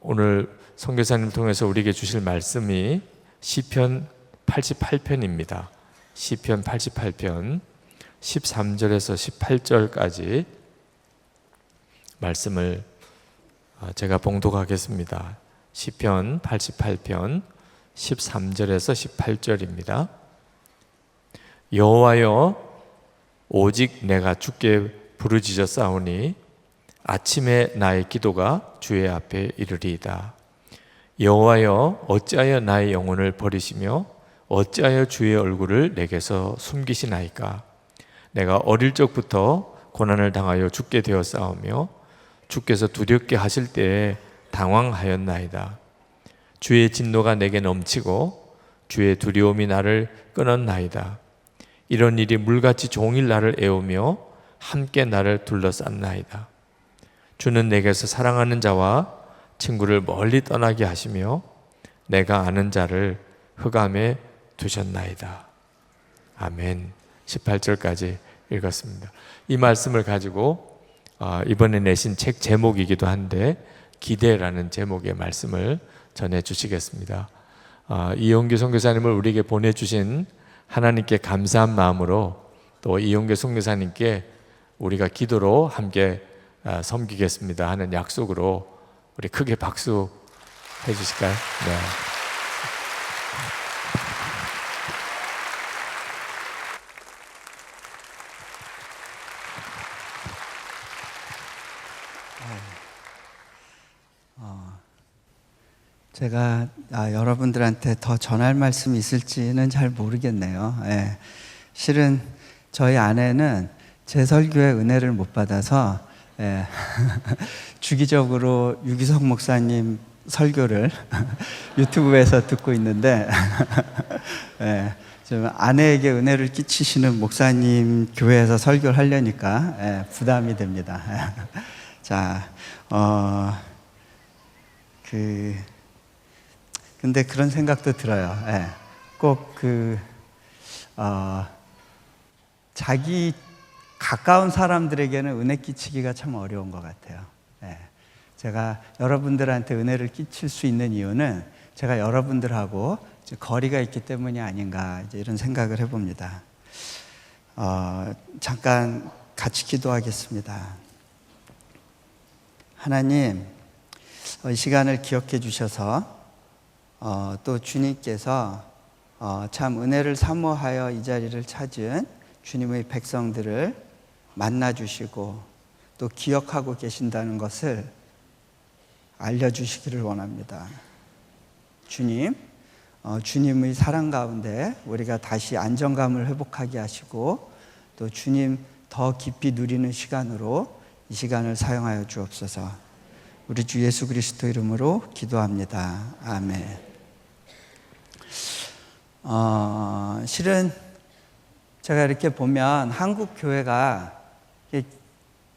오늘 선교사님 통해서 우리에게 주실 말씀이 시편 88편입니다. 시편 88편 13절에서 18절까지 말씀을 제가 봉독하겠습니다. 시편 88편 13절에서 18절입니다. 여호와여, 오직 내가 주께 부르짖어 싸우니 아침에 나의 기도가 주의 앞에 이르리이다. 여호와여, 어찌하여 나의 영혼을 버리시며 어찌하여 주의 얼굴을 내게서 숨기시나이까. 내가 어릴 적부터 고난을 당하여 죽게 되어 싸우며 주께서 두렵게 하실 때에 당황하였나이다. 주의 진노가 내게 넘치고 주의 두려움이 나를 끊었나이다. 이런 일이 물같이 종일 나를 애우며 함께 나를 둘러쌌나이다. 주는 내게서 사랑하는 자와 친구를 멀리 떠나게 하시며 내가 아는 자를 흑암에 두셨나이다. 아멘. 18절까지 읽었습니다. 이 말씀을 가지고 이번에 내신 책 제목이기도 한데 기대라는 제목의 말씀을 전해주시겠습니다. 이용규 선교사님을 우리에게 보내주신 하나님께 감사한 마음으로 또 이용규 선교사님께 우리가 기도로 함께 섬기겠습니다 하는 약속으로 우리 크게 박수 해주실까요? 네. 제가 여러분들한테 더 전할 말씀이 있을지는 잘 모르겠네요. 실은 저희 아내는 제 설교의 은혜를 못 받아서 주기적으로 유기석 목사님 설교를 유튜브에서 듣고 있는데 좀 아내에게 은혜를 끼치시는 목사님 교회에서 설교를 하려니까 부담이 됩니다. 자, 근데 그런 생각도 들어요. 꼭 자기 가까운 사람들에게는 은혜 끼치기가 참 어려운 것 같아요. 제가 여러분들한테 은혜를 끼칠 수 있는 이유는 제가 여러분들하고 거리가 있기 때문이 아닌가 이런 생각을 해봅니다. 잠깐 같이 기도하겠습니다. 하나님, 이 시간을 기억해 주셔서 또 주님께서 참 은혜를 사모하여 이 자리를 찾은 주님의 백성들을 만나주시고 또 기억하고 계신다는 것을 알려주시기를 원합니다. 주님, 주님의 사랑 가운데 우리가 다시 안정감을 회복하게 하시고 또 주님 더 깊이 누리는 시간으로 이 시간을 사용하여 주옵소서. 우리 주 예수 그리스도 이름으로 기도합니다. 아멘. 실은 제가 이렇게 보면 한국 교회가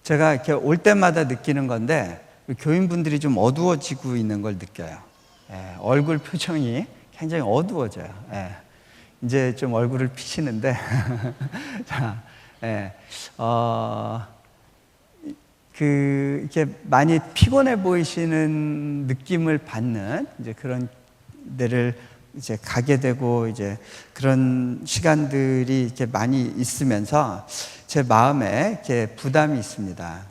제가 이렇게 올 때마다 느끼는 건데 교인분들이 좀 어두워지고 있는 걸 느껴요. 얼굴 표정이 굉장히 어두워져요. 이제 좀 얼굴을 피시는데 자, 이렇게 많이 피곤해 보이시는 느낌을 받는 이제 그런 데를 이제 가게 되고 이제 그런 시간들이 이렇게 많이 있으면서 제 마음에 이렇게 부담이 있습니다.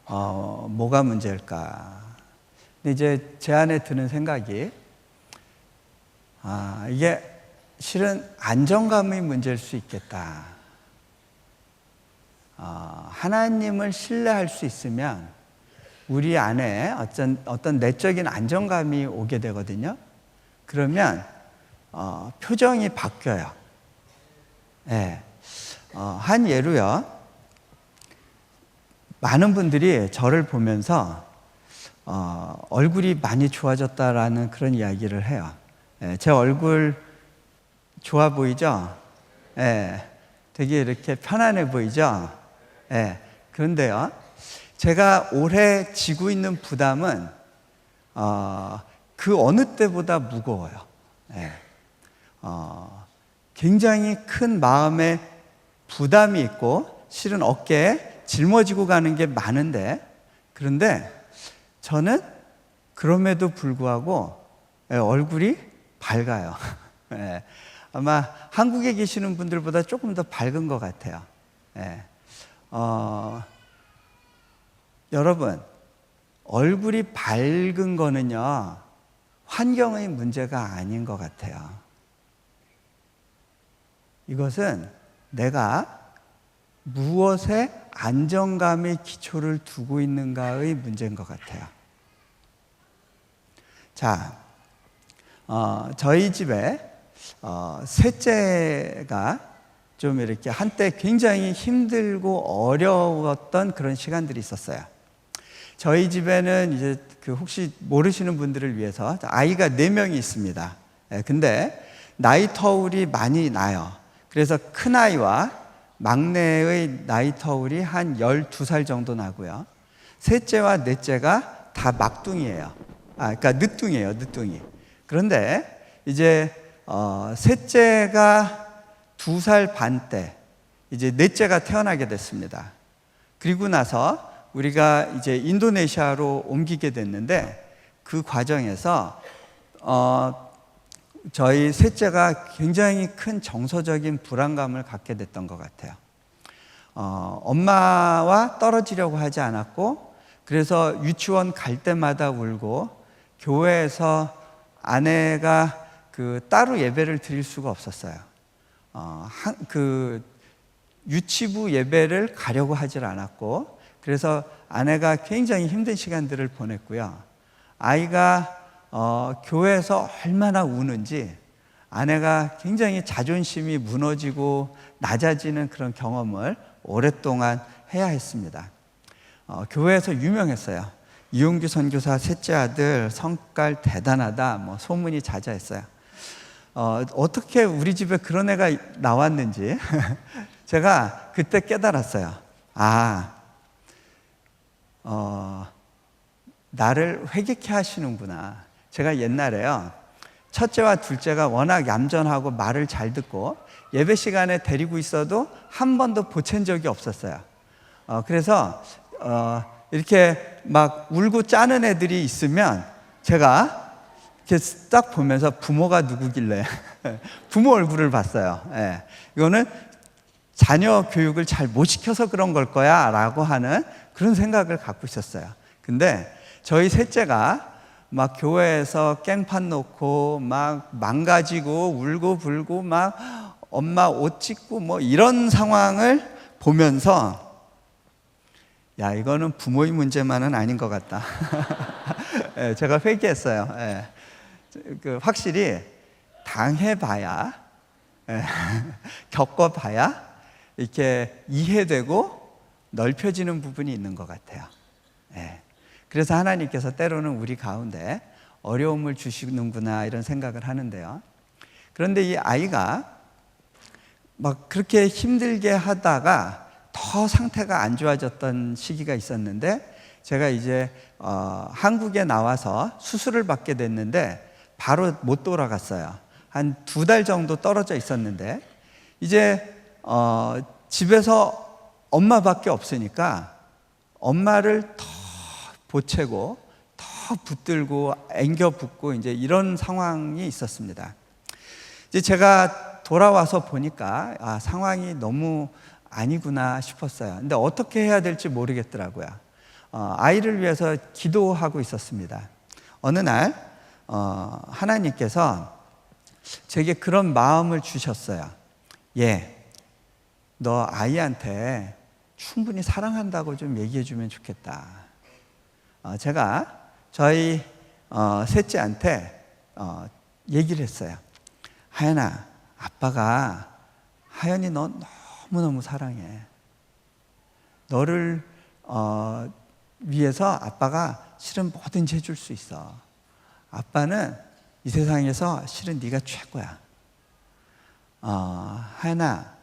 뭐가 문제일까? 근데 이제 제 안에 드는 생각이 이게 실은 안정감의 문제일 수 있겠다. 하나님을 신뢰할 수 있으면 우리 안에 어떤 내적인 안정감이 오게 되거든요. 그러면 표정이 바뀌어요. 한 예로요. 많은 분들이 저를 보면서 얼굴이 많이 좋아졌다라는 그런 이야기를 해요. 제 얼굴 좋아 보이죠? 되게 이렇게 편안해 보이죠? 그런데요, 제가 올해 지고 있는 부담은 그 어느 때보다 무거워요. 굉장히 큰 마음의 부담이 있고 실은 어깨에 짊어지고 가는 게 많은데, 그런데 저는 그럼에도 불구하고 얼굴이 밝아요. 예, 아마 한국에 계시는 분들보다 조금 더 밝은 것 같아요. 예, 여러분, 얼굴이 밝은 거는요, 환경의 문제가 아닌 것 같아요. 이것은 내가 무엇에 안정감의 기초를 두고 있는가의 문제인 것 같아요. 자, 저희 집에 셋째가 좀 이렇게 한때 굉장히 힘들고 어려웠던 그런 시간들이 있었어요. 저희 집에는 이제 혹시 모르시는 분들을 위해서 아이가 4명이 있습니다. 근데 나이 터울이 많이 나요. 그래서 큰아이와 막내의 나이 터울이 한 12살 정도 나고요. 셋째와 넷째가 다 막둥이에요. 그러니까 늦둥이에요, 늦둥이. 그런데 이제 셋째가 2살 반 때 이제 넷째가 태어나게 됐습니다. 그리고 나서 우리가 이제 인도네시아로 옮기게 됐는데 그 과정에서 저희 셋째가 굉장히 큰 정서적인 불안감을 갖게 됐던 것 같아요. 엄마와 떨어지려고 하지 않았고, 그래서 유치원 갈 때마다 울고, 교회에서 아내가 따로 예배를 드릴 수가 없었어요. 유치부 예배를 가려고 하질 않았고, 그래서 아내가 굉장히 힘든 시간들을 보냈고요. 아이가 교회에서 얼마나 우는지 아내가 굉장히 자존심이 무너지고 낮아지는 그런 경험을 오랫동안 해야 했습니다. 교회에서 유명했어요. 이용규 선교사 셋째 아들 성깔 대단하다, 뭐 소문이 자자했어요. 어떻게 우리 집에 그런 애가 나왔는지 제가 그때 깨달았어요. 나를 회개케 하시는구나. 제가 옛날에요, 첫째와 둘째가 워낙 얌전하고 말을 잘 듣고 예배 시간에 데리고 있어도 한 번도 보챈 적이 없었어요. 그래서 이렇게 막 울고 짜는 애들이 있으면 제가 이렇게 딱 보면서 부모가 누구길래 부모 얼굴을 봤어요. 예. 이거는 자녀 교육을 잘 못 시켜서 그런 걸 거야 라고 하는 그런 생각을 갖고 있었어요. 근데 저희 셋째가 막 교회에서 깽판 놓고 막 망가지고 울고 불고 막 엄마 옷 찢고 뭐 이런 상황을 보면서 야, 이거는 부모의 문제만은 아닌 것 같다. 예, 제가 회개했어요. 예. 확실히 당해봐야, 겪어봐야 이렇게 이해되고 넓혀지는 부분이 있는 것 같아요. 그래서 하나님께서 때로는 우리 가운데 어려움을 주시는구나 이런 생각을 하는데요. 그런데 이 아이가 막 그렇게 힘들게 하다가 더 상태가 안 좋아졌던 시기가 있었는데, 제가 이제 한국에 나와서 수술을 받게 됐는데 바로 못 돌아갔어요. 한 2달 정도 떨어져 있었는데 이제 집에서 엄마밖에 없으니까 엄마를 더 보채고 더 붙들고 앵겨 붙고 이제 이런 상황이 있었습니다. 이제 제가 돌아와서 보니까 상황이 너무 아니구나 싶었어요. 근데 어떻게 해야 될지 모르겠더라고요. 아이를 위해서 기도하고 있었습니다. 어느 날 하나님께서 제게 그런 마음을 주셨어요. 너 아이한테 충분히 사랑한다고 좀 얘기해 주면 좋겠다. 제가 저희 셋째한테 얘기를 했어요. 하연아, 아빠가 하연이 너 너무너무 사랑해. 너를 위해서 아빠가 실은 뭐든지 해줄 수 있어. 아빠는 이 세상에서 실은 네가 최고야. 하연아,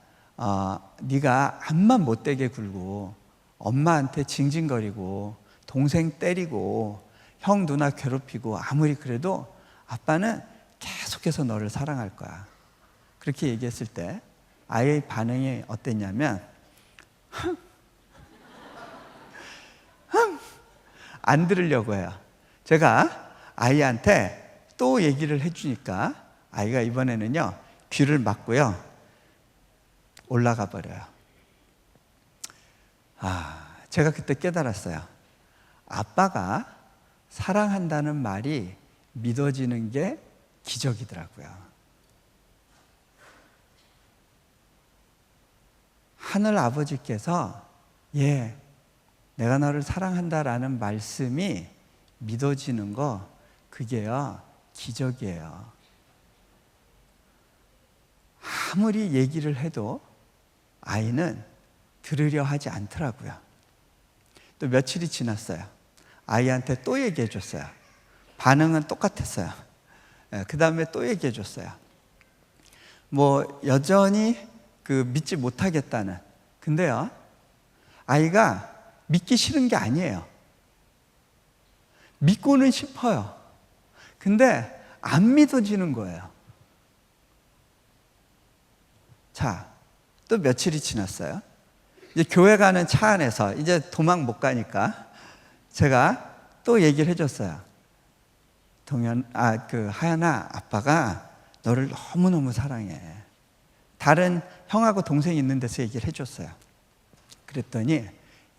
네가 앞만 못되게 굴고 엄마한테 징징거리고 동생 때리고 형 누나 괴롭히고 아무리 그래도 아빠는 계속해서 너를 사랑할 거야. 그렇게 얘기했을 때 아이의 반응이 어땠냐면 안 들으려고 해요. 제가 아이한테 또 얘기를 해주니까 아이가 이번에는요 귀를 막고요 올라가 버려요. 제가 그때 깨달았어요. 아빠가 사랑한다는 말이 믿어지는 게 기적이더라고요. 하늘 아버지께서 내가 너를 사랑한다라는 말씀이 믿어지는 거, 그게요 기적이에요. 아무리 얘기를 해도 아이는 들으려 하지 않더라고요. 또 며칠이 지났어요. 아이한테 또 얘기해 줬어요. 반응은 똑같았어요. 그 다음에 또 얘기해 줬어요. 뭐 여전히 믿지 못하겠다는. 근데요 아이가 믿기 싫은 게 아니에요. 믿고는 싶어요. 근데 안 믿어지는 거예요. 자, 또 며칠이 지났어요. 이제 교회 가는 차 안에서 이제 도망 못 가니까 제가 또 얘기를 해줬어요. 하연아, 아빠가 너를 너무너무 사랑해. 다른 형하고 동생이 있는 데서 얘기를 해줬어요. 그랬더니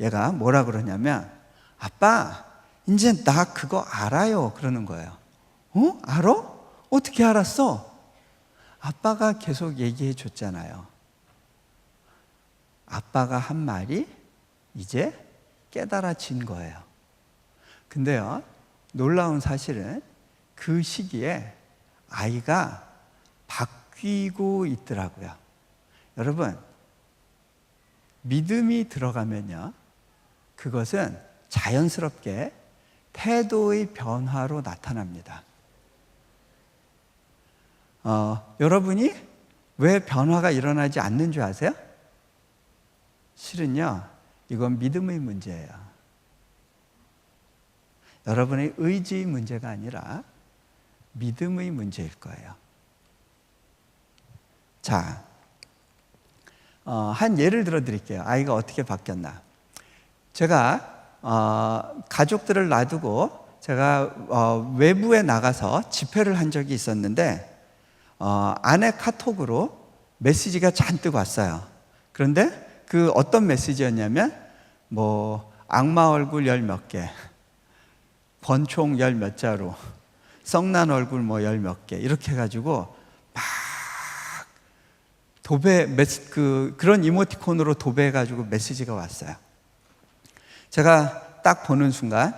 얘가 뭐라 그러냐면, 아빠, 이제 나 그거 알아요. 그러는 거예요. 알아? 어떻게 알았어? 아빠가 계속 얘기해 줬잖아요. 아빠가 한 말이 이제 깨달아진 거예요. 근데요, 놀라운 사실은 그 시기에 아이가 바뀌고 있더라고요. 여러분, 믿음이 들어가면요, 그것은 자연스럽게 태도의 변화로 나타납니다. 여러분이 왜 변화가 일어나지 않는 줄 아세요? 실은요, 이건 믿음의 문제예요. 여러분의 의지의 문제가 아니라 믿음의 문제일 거예요. 자, 한 예를 들어 드릴게요. 아이가 어떻게 바뀌었나. 제가 가족들을 놔두고 제가 외부에 나가서 집회를 한 적이 있었는데 아내 카톡으로 메시지가 잔뜩 왔어요. 그런데 그 어떤 메시지였냐면 뭐 악마 얼굴 열 몇 개, 권총 열 몇 자루, 썩난 얼굴 뭐 열 몇 개, 이렇게 해가지고 막 그런 이모티콘으로 도배해가지고 메시지가 왔어요. 제가 딱 보는 순간,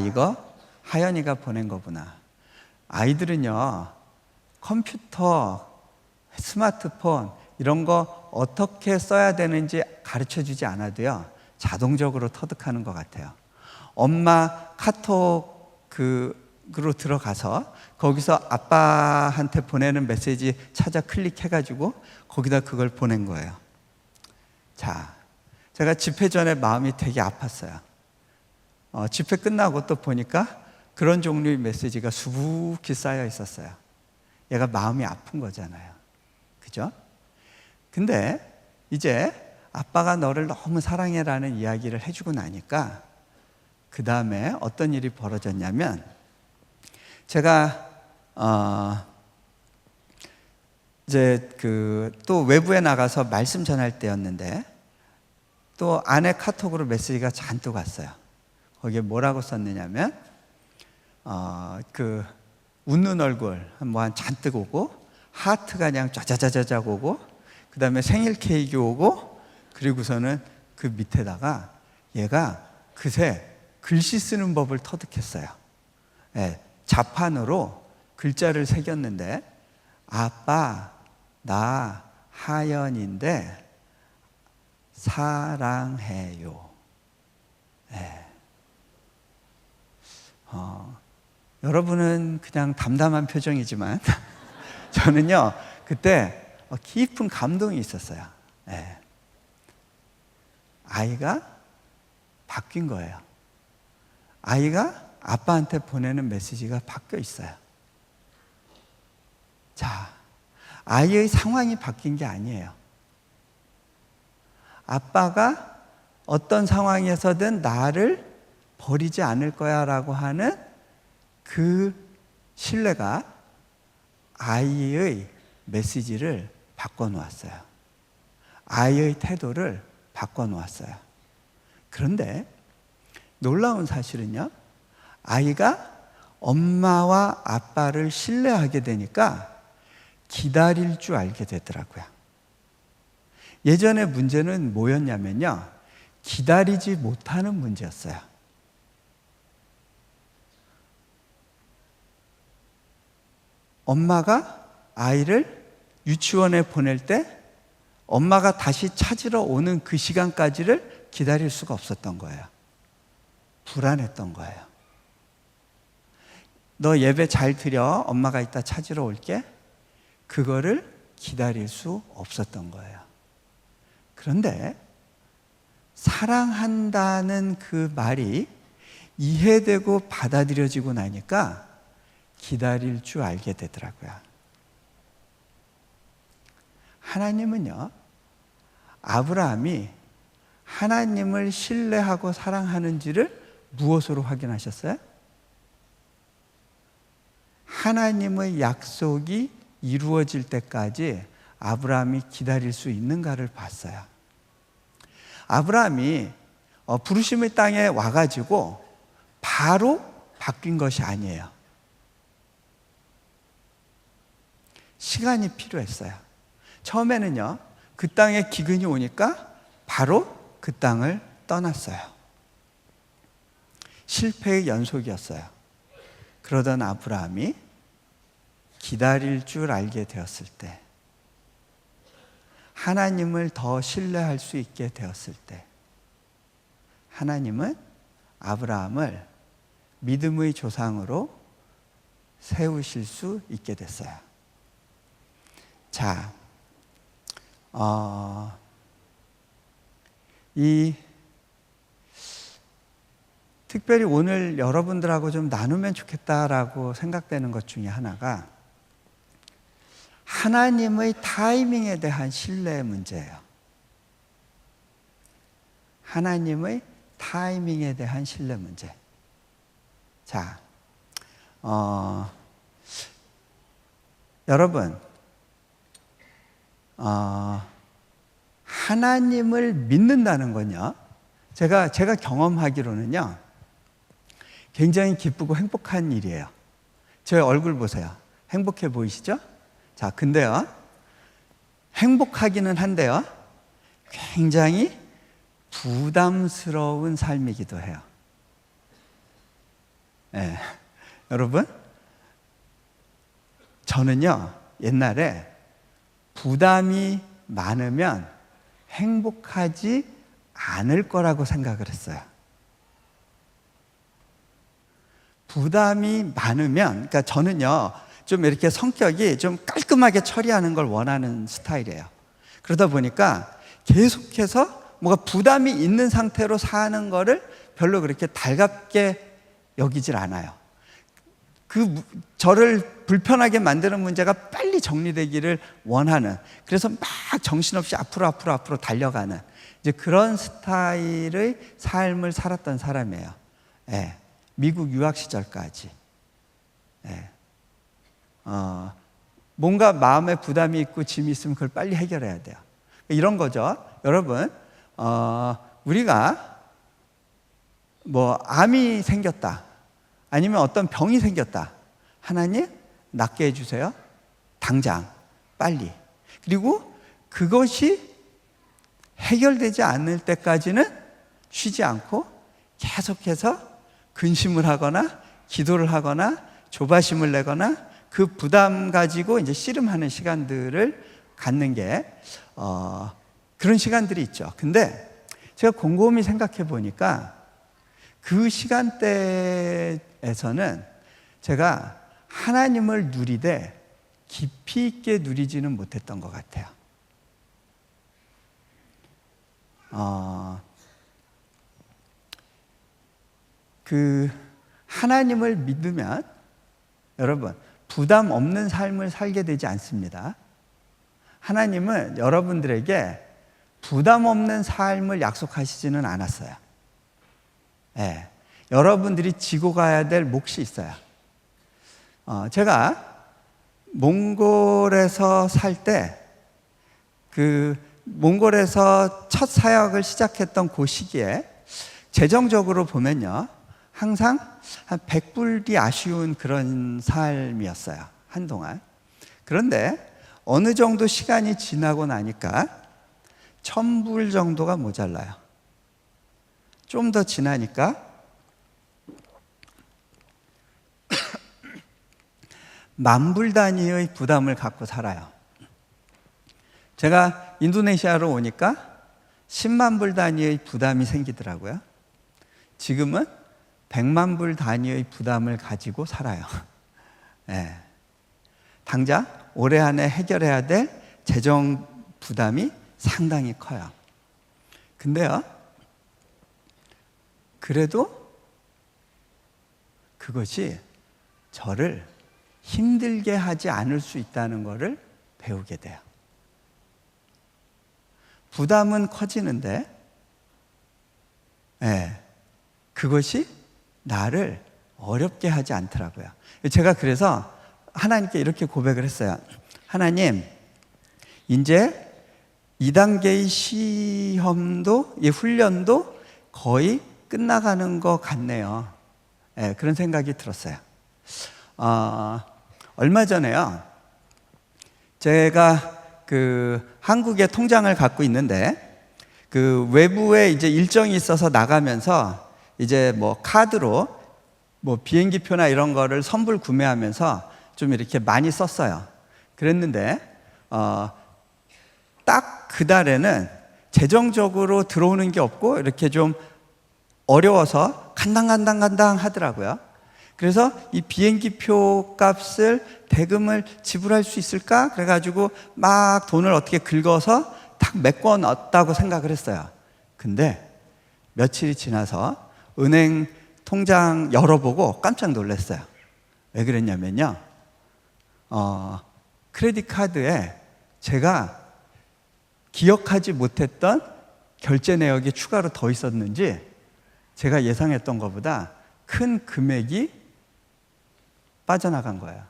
이거 하연이가 보낸 거구나. 아이들은요, 컴퓨터, 스마트폰 이런 거 어떻게 써야 되는지 가르쳐 주지 않아도요, 자동적으로 터득하는 것 같아요. 엄마 카톡으로 들어가서 거기서 아빠한테 보내는 메시지 찾아 클릭해가지고 거기다 그걸 보낸 거예요. 자, 제가 집회 전에 마음이 되게 아팠어요. 집회 끝나고 또 보니까 그런 종류의 메시지가 수북히 쌓여 있었어요. 얘가 마음이 아픈 거잖아요. 그죠? 근데 이제 아빠가 너를 너무 사랑해라는 이야기를 해주고 나니까 그 다음에 어떤 일이 벌어졌냐면, 제가 이제 또 외부에 나가서 말씀 전할 때였는데 또 아내 카톡으로 메시지가 잔뜩 왔어요. 거기에 뭐라고 썼느냐면 웃는 얼굴 한 잔뜩 오고, 하트가 그냥 짜자자자작 오고, 그 다음에 생일 케이크 오고, 그리고서는 그 밑에다가 얘가 그새 글씨 쓰는 법을 터득했어요. 자판으로 글자를 새겼는데, 아빠, 나 하연인데 사랑해요. 여러분은 그냥 담담한 표정이지만 저는요, 그때 깊은 감동이 있었어요. 아이가 바뀐 거예요. 아이가 아빠한테 보내는 메시지가 바뀌어 있어요. 자, 아이의 상황이 바뀐 게 아니에요. 아빠가 어떤 상황에서든 나를 버리지 않을 거야 라고 하는 그 신뢰가 아이의 메시지를 바꿔놓았어요. 아이의 태도를 바꿔놓았어요. 그런데 놀라운 사실은요, 아이가 엄마와 아빠를 신뢰하게 되니까 기다릴 줄 알게 되더라고요. 예전의 문제는 뭐였냐면요, 기다리지 못하는 문제였어요. 엄마가 아이를 유치원에 보낼 때 엄마가 다시 찾으러 오는 그 시간까지를 기다릴 수가 없었던 거예요. 불안했던 거예요. 너 예배 잘 드려, 엄마가 이따 찾으러 올게. 그거를 기다릴 수 없었던 거예요. 그런데 사랑한다는 그 말이 이해되고 받아들여지고 나니까 기다릴 줄 알게 되더라고요. 하나님은요, 아브라함이 하나님을 신뢰하고 사랑하는지를 무엇으로 확인하셨어요? 하나님의 약속이 이루어질 때까지 아브라함이 기다릴 수 있는가를 봤어요. 아브라함이 부르심의 땅에 와가지고 바로 바뀐 것이 아니에요. 시간이 필요했어요. 처음에는요, 그 땅에 기근이 오니까 바로 그 땅을 떠났어요. 실패의 연속이었어요. 그러던 아브라함이 기다릴 줄 알게 되었을 때, 하나님을 더 신뢰할 수 있게 되었을 때, 하나님은 아브라함을 믿음의 조상으로 세우실 수 있게 됐어요. 자, 특별히 오늘 여러분들하고 좀 나누면 좋겠다라고 생각되는 것 중에 하나가 하나님의 타이밍에 대한 신뢰의 문제예요. 하나님의 타이밍에 대한 신뢰 문제. 자, 여러분, 하나님을 믿는다는 건요, 제가 경험하기로는요, 굉장히 기쁘고 행복한 일이에요. 제 얼굴 보세요. 행복해 보이시죠? 자, 근데요, 행복하기는 한데요, 굉장히 부담스러운 삶이기도 해요. 네. 여러분, 저는요, 옛날에 부담이 많으면 행복하지 않을 거라고 생각을 했어요. 부담이 많으면, 그러니까 저는요, 좀 이렇게 성격이 좀 깔끔하게 처리하는 걸 원하는 스타일이에요. 그러다 보니까 계속해서 뭔가 부담이 있는 상태로 사는 거를 별로 그렇게 달갑게 여기질 않아요. 저를 불편하게 만드는 문제가 빨리 정리되기를 원하는, 그래서 막 정신없이 앞으로 달려가는 이제 그런 스타일의 삶을 살았던 사람이에요. 예, 미국 유학 시절까지. 예. 뭔가 마음에 부담이 있고 짐이 있으면 그걸 빨리 해결해야 돼요. 이런 거죠. 여러분, 우리가 뭐 암이 생겼다, 아니면 어떤 병이 생겼다. 하나님, 낫게 해주세요. 당장, 빨리. 그리고 그것이 해결되지 않을 때까지는 쉬지 않고 계속해서 근심을 하거나 기도를 하거나 조바심을 내거나 그 부담 가지고 이제 씨름하는 시간들을 갖는 게 그런 시간들이 있죠. 근데 제가 곰곰이 생각해 보니까 그 시간대에서는 제가 하나님을 누리되 깊이 있게 누리지는 못했던 것 같아요. 하나님을 믿으면 여러분 부담 없는 삶을 살게 되지 않습니다. 하나님은 여러분들에게 부담 없는 삶을 약속하시지는 않았어요. 네, 여러분들이 지고 가야 될 몫이 있어요. 제가 몽골에서 살 때 그 몽골에서 첫 사역을 시작했던 그 시기에 재정적으로 보면요, 항상 한 100불이 아쉬운 그런 삶이었어요, 한동안. 그런데 어느 정도 시간이 지나고 나니까 1000불 정도가 모자라요. 좀 더 지나니까 10,000불 단위의 부담을 갖고 살아요. 제가 인도네시아로 오니까 10만 불 단위의 부담이 생기더라고요. 지금은 100만 불 단위의 부담을 가지고 살아요. 네. 당장 올해 안에 해결해야 될 재정 부담이 상당히 커요. 근데요, 그래도 그것이 저를 힘들게 하지 않을 수 있다는 것을 배우게 돼요. 부담은 커지는데, 그것이 나를 어렵게 하지 않더라고요. 제가 그래서 하나님께 이렇게 고백을 했어요. 하나님, 이제 2단계의 시험도, 이 훈련도 거의 끝나가는 것 같네요. 그런 생각이 들었어요. 얼마 전에요, 제가 한국에 통장을 갖고 있는데, 외부에 이제 일정이 있어서 나가면서 이제 카드로 비행기표나 이런 거를 선불 구매하면서 좀 이렇게 많이 썼어요. 그랬는데, 딱 그달에는 재정적으로 들어오는 게 없고 이렇게 좀 어려워서 간당 하더라고요. 그래서 이 비행기표 값을 대금을 지불할 수 있을까? 그래가지고 막 돈을 어떻게 긁어서 딱 메꿔 넣었다고 생각을 했어요. 근데 며칠이 지나서 은행 통장 열어보고 깜짝 놀랐어요. 왜 그랬냐면요, 크레딧 카드에 제가 기억하지 못했던 결제 내역이 추가로 더 있었는지 제가 예상했던 것보다 큰 금액이 빠져나간 거예요.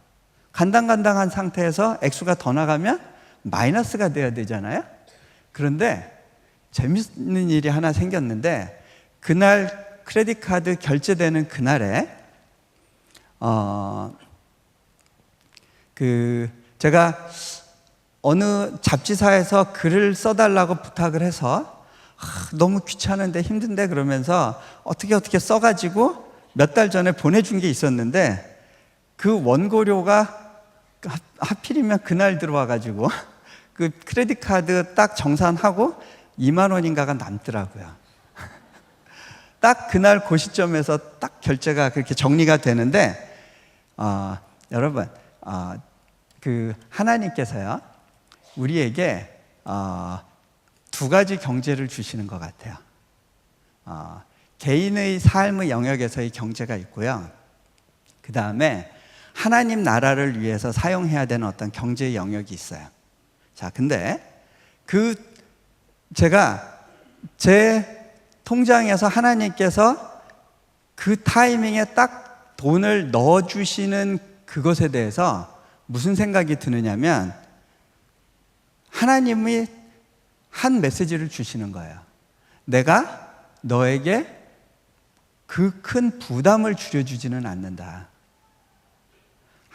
간당간당한 상태에서 액수가 더 나가면 마이너스가 돼야 되잖아요. 그런데 재밌는 일이 하나 생겼는데, 그날 크레딧 카드 결제되는 그날에 제가 어느 잡지사에서 글을 써달라고 부탁을 해서 너무 귀찮은데 힘든데 그러면서 어떻게 써가지고 몇 달 전에 보내준 게 있었는데, 그 원고료가 하필이면 그날 들어와가지고 그 크레딧 카드 딱 정산하고 2만 원인가가 남더라고요. 딱 그날 그 시점에서 딱 결제가 그렇게 정리가 되는데, 여러분, 하나님께서요, 우리에게 두 가지 경제를 주시는 것 같아요. 개인의 삶의 영역에서의 경제가 있고요, 그 다음에 하나님 나라를 위해서 사용해야 되는 어떤 경제의 영역이 있어요. 자, 근데 제가 제 통장에서 하나님께서 그 타이밍에 딱 돈을 넣어주시는 그것에 대해서 무슨 생각이 드느냐면, 하나님이 한 메시지를 주시는 거예요. 내가 너에게 그 큰 부담을 줄여주지는 않는다.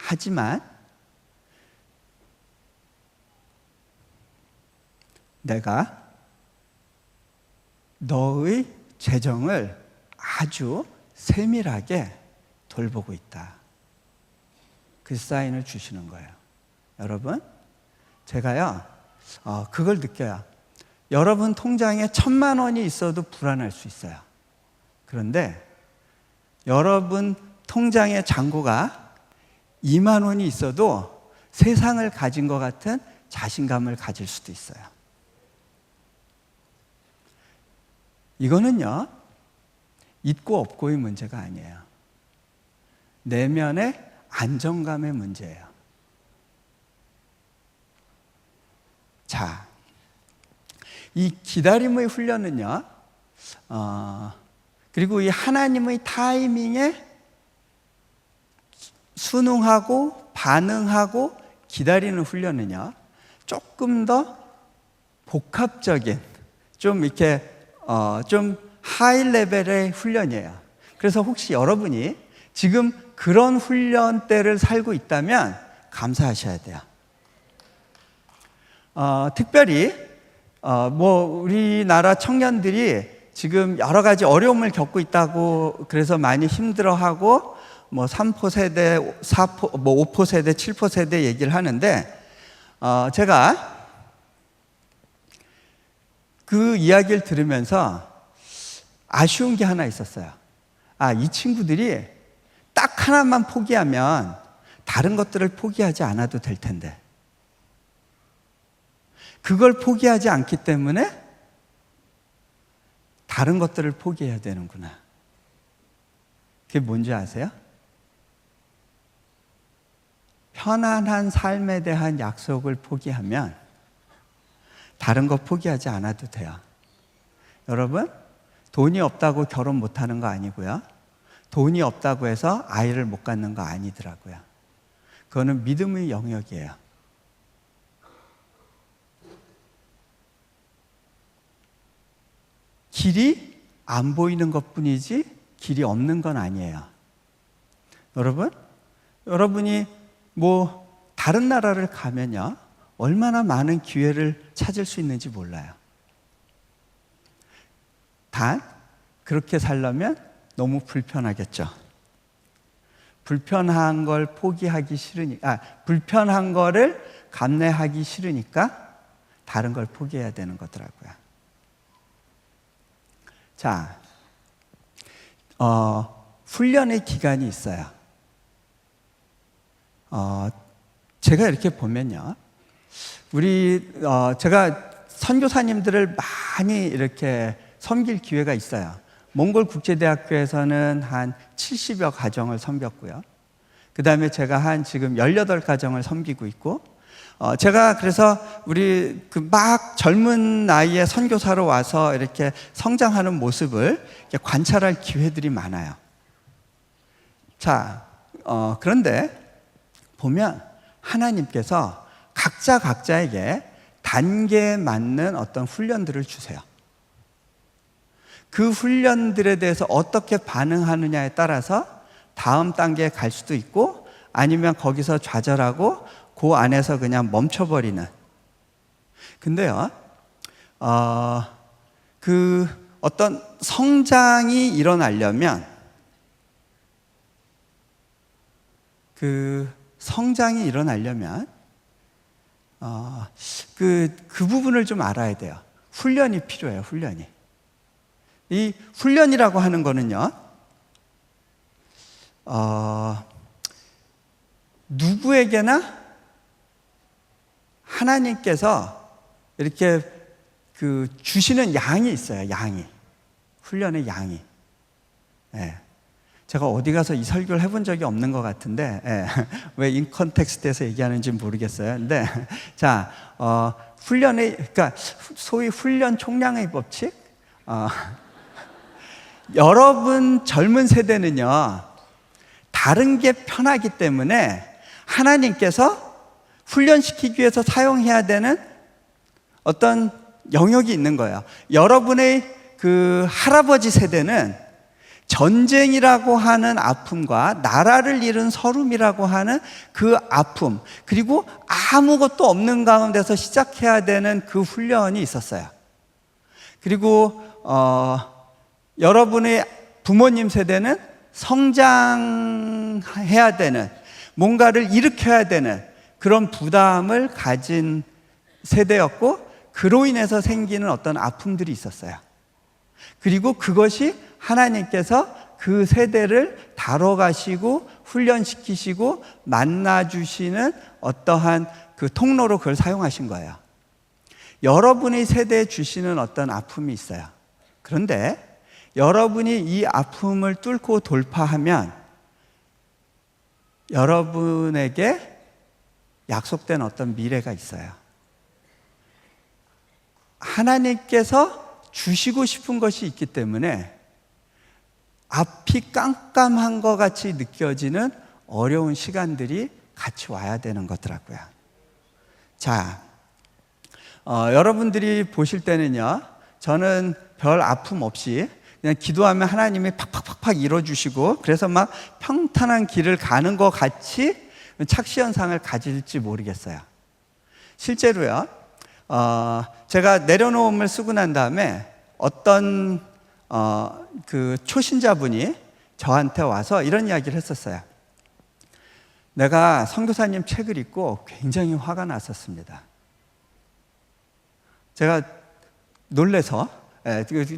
하지만 내가 너의 재정을 아주 세밀하게 돌보고 있다. 그 사인을 주시는 거예요. 여러분, 제가요, 그걸 느껴요. 여러분 통장에 1,000만 원이 있어도 불안할 수 있어요. 그런데 여러분 통장의 잔고가 2만 원이 있어도 세상을 가진 것 같은 자신감을 가질 수도 있어요. 이거는요, 있고 없고의 문제가 아니에요. 내면의 안정감의 문제예요. 자, 이 기다림의 훈련은요, 그리고 이 하나님의 타이밍에 순응하고 반응하고 기다리는 훈련은요, 조금 더 복합적인, 좀 이렇게 좀 하이 레벨의 훈련이에요. 그래서 혹시 여러분이 지금 그런 훈련 때를 살고 있다면 감사하셔야 돼요. 특별히 우리나라 청년들이 지금 여러 가지 어려움을 겪고 있다고, 그래서 많이 힘들어하고 3포 세대, 4포, 5포 세대, 7포 세대 얘기를 하는데, 제가 그 이야기를 들으면서 아쉬운 게 하나 있었어요. 이 친구들이 딱 하나만 포기하면 다른 것들을 포기하지 않아도 될 텐데, 그걸 포기하지 않기 때문에 다른 것들을 포기해야 되는구나. 그게 뭔지 아세요? 편안한 삶에 대한 약속을 포기하면 다른 거 포기하지 않아도 돼요. 여러분, 돈이 없다고 결혼 못하는 거 아니고요, 돈이 없다고 해서 아이를 못 갖는 거 아니더라고요. 그거는 믿음의 영역이에요. 길이 안 보이는 것뿐이지 길이 없는 건 아니에요. 여러분이 다른 나라를 가면요, 얼마나 많은 기회를 찾을 수 있는지 몰라요. 단 그렇게 살려면 너무 불편하겠죠. 불편한 걸 포기하기 싫으니까, 불편한 거를 감내하기 싫으니까 다른 걸 포기해야 되는 거더라고요. 자, 훈련의 기간이 있어요. 제가 이렇게 보면요, 제가 선교사님들을 많이 이렇게 섬길 기회가 있어요. 몽골 국제대학교에서는 한 70여 가정을 섬겼고요. 그 다음에 제가 지금 18가정을 섬기고 있고, 제가 그래서 우리 막 젊은 나이에 선교사로 와서 이렇게 성장하는 모습을 이렇게 관찰할 기회들이 많아요. 자, 그런데 보면 하나님께서 각자에게 단계에 맞는 어떤 훈련들을 주세요. 그 훈련들에 대해서 어떻게 반응하느냐에 따라서 다음 단계에 갈 수도 있고, 아니면 거기서 좌절하고 그 안에서 그냥 멈춰버리는. 근데요, 어떤 성장이 일어나려면, 그 부분을 좀 알아야 돼요. 훈련이 필요해요, 훈련이. 이 훈련이라고 하는 거는요, 누구에게나 하나님께서 이렇게 주시는 양이 있어요, 양이. 훈련의 양이. 예. 제가 어디 가서 이 설교를 해본 적이 없는 것 같은데, 왜 인컨텍스트에서 얘기하는지 모르겠어요. 근데, 자, 그러니까 소위 훈련 총량의 법칙? 여러분 젊은 세대는요, 다른 게 편하기 때문에 하나님께서 훈련시키기 위해서 사용해야 되는 어떤 영역이 있는 거예요. 여러분의 할아버지 세대는 전쟁이라고 하는 아픔과 나라를 잃은 서름이라고 하는 그 아픔, 그리고 아무것도 없는 가운데서 시작해야 되는 그 훈련이 있었어요. 그리고 여러분의 부모님 세대는 성장해야 되는, 뭔가를 일으켜야 되는 그런 부담을 가진 세대였고, 그로 인해서 생기는 어떤 아픔들이 있었어요. 그리고 그것이 하나님께서 그 세대를 다뤄가시고 훈련시키시고 만나주시는 어떠한 그 통로로 그걸 사용하신 거예요. 여러분의 세대에 주시는 어떤 아픔이 있어요. 그런데 여러분이 이 아픔을 뚫고 돌파하면 여러분에게 약속된 어떤 미래가 있어요. 하나님께서 주시고 싶은 것이 있기 때문에 앞이 깜깜한 것 같이 느껴지는 어려운 시간들이 같이 와야 되는 거더라고요. 자, 여러분들이 보실 때는요, 저는 별 아픔 없이 그냥 기도하면 하나님이 팍팍팍팍 이뤄주시고, 그래서 막 평탄한 길을 가는 것 같이 착시현상을 가질지 모르겠어요. 실제로요, 제가 내려놓음을 쓰고 난 다음에 어떤 그 초신자분이 저한테 와서 이런 이야기를 했었어요. 내가 선교사님 책을 읽고 굉장히 화가 났었습니다. 제가 놀래서,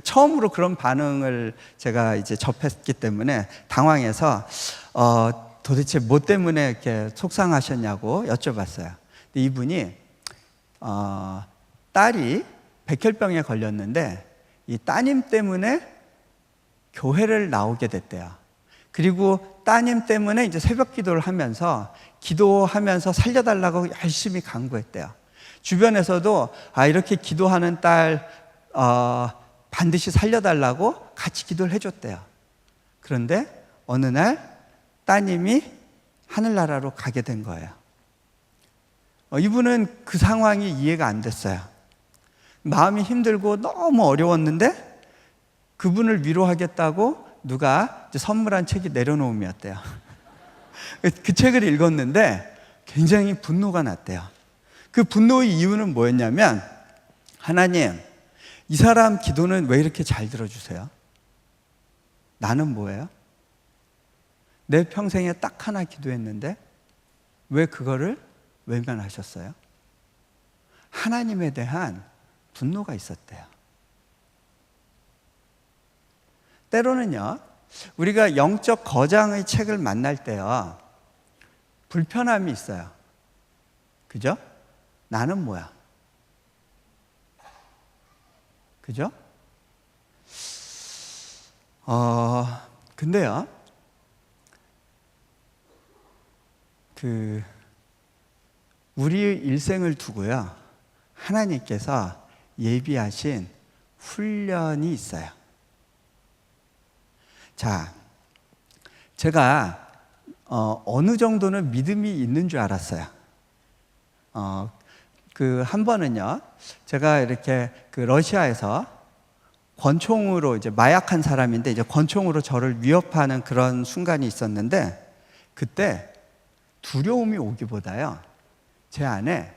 처음으로 그런 반응을 제가 이제 접했기 때문에 당황해서 도대체 뭐 때문에 이렇게 속상하셨냐고 여쭤봤어요. 근데 이분이 딸이 백혈병에 걸렸는데 이 따님 때문에 교회를 나오게 됐대요. 그리고 따님 때문에 이제 새벽 기도를 하면서 기도하면서 살려달라고 열심히 간구했대요. 주변에서도 이렇게 기도하는 딸 반드시 살려달라고 같이 기도를 해줬대요. 그런데 어느 날 따님이 하늘나라로 가게 된 거예요. 이분은 그 상황이 이해가 안 됐어요. 마음이 힘들고 너무 어려웠는데 그분을 위로하겠다고 누가 선물한 책이 내려놓음이었대요. 그 책을 읽었는데 굉장히 분노가 났대요. 그 분노의 이유는 뭐였냐면, 하나님, 이 사람 기도는 왜 이렇게 잘 들어주세요? 나는 뭐예요? 내 평생에 딱 하나 기도했는데 왜 그거를 외면하셨어요? 하나님에 대한 분노가 있었대요. 때로는요, 우리가 영적 거장의 책을 만날 때요, 불편함이 있어요. 그죠? 나는 뭐야? 그죠? 근데요, 우리의 일생을 두고요, 하나님께서 예비하신 훈련이 있어요. 자, 제가 어느 정도는 믿음이 있는 줄 알았어요. 한 번은요, 제가 이렇게 러시아에서 권총으로, 이제 마약한 사람인데 이제 권총으로 저를 위협하는 그런 순간이 있었는데, 그때 두려움이 오기보다요, 제 안에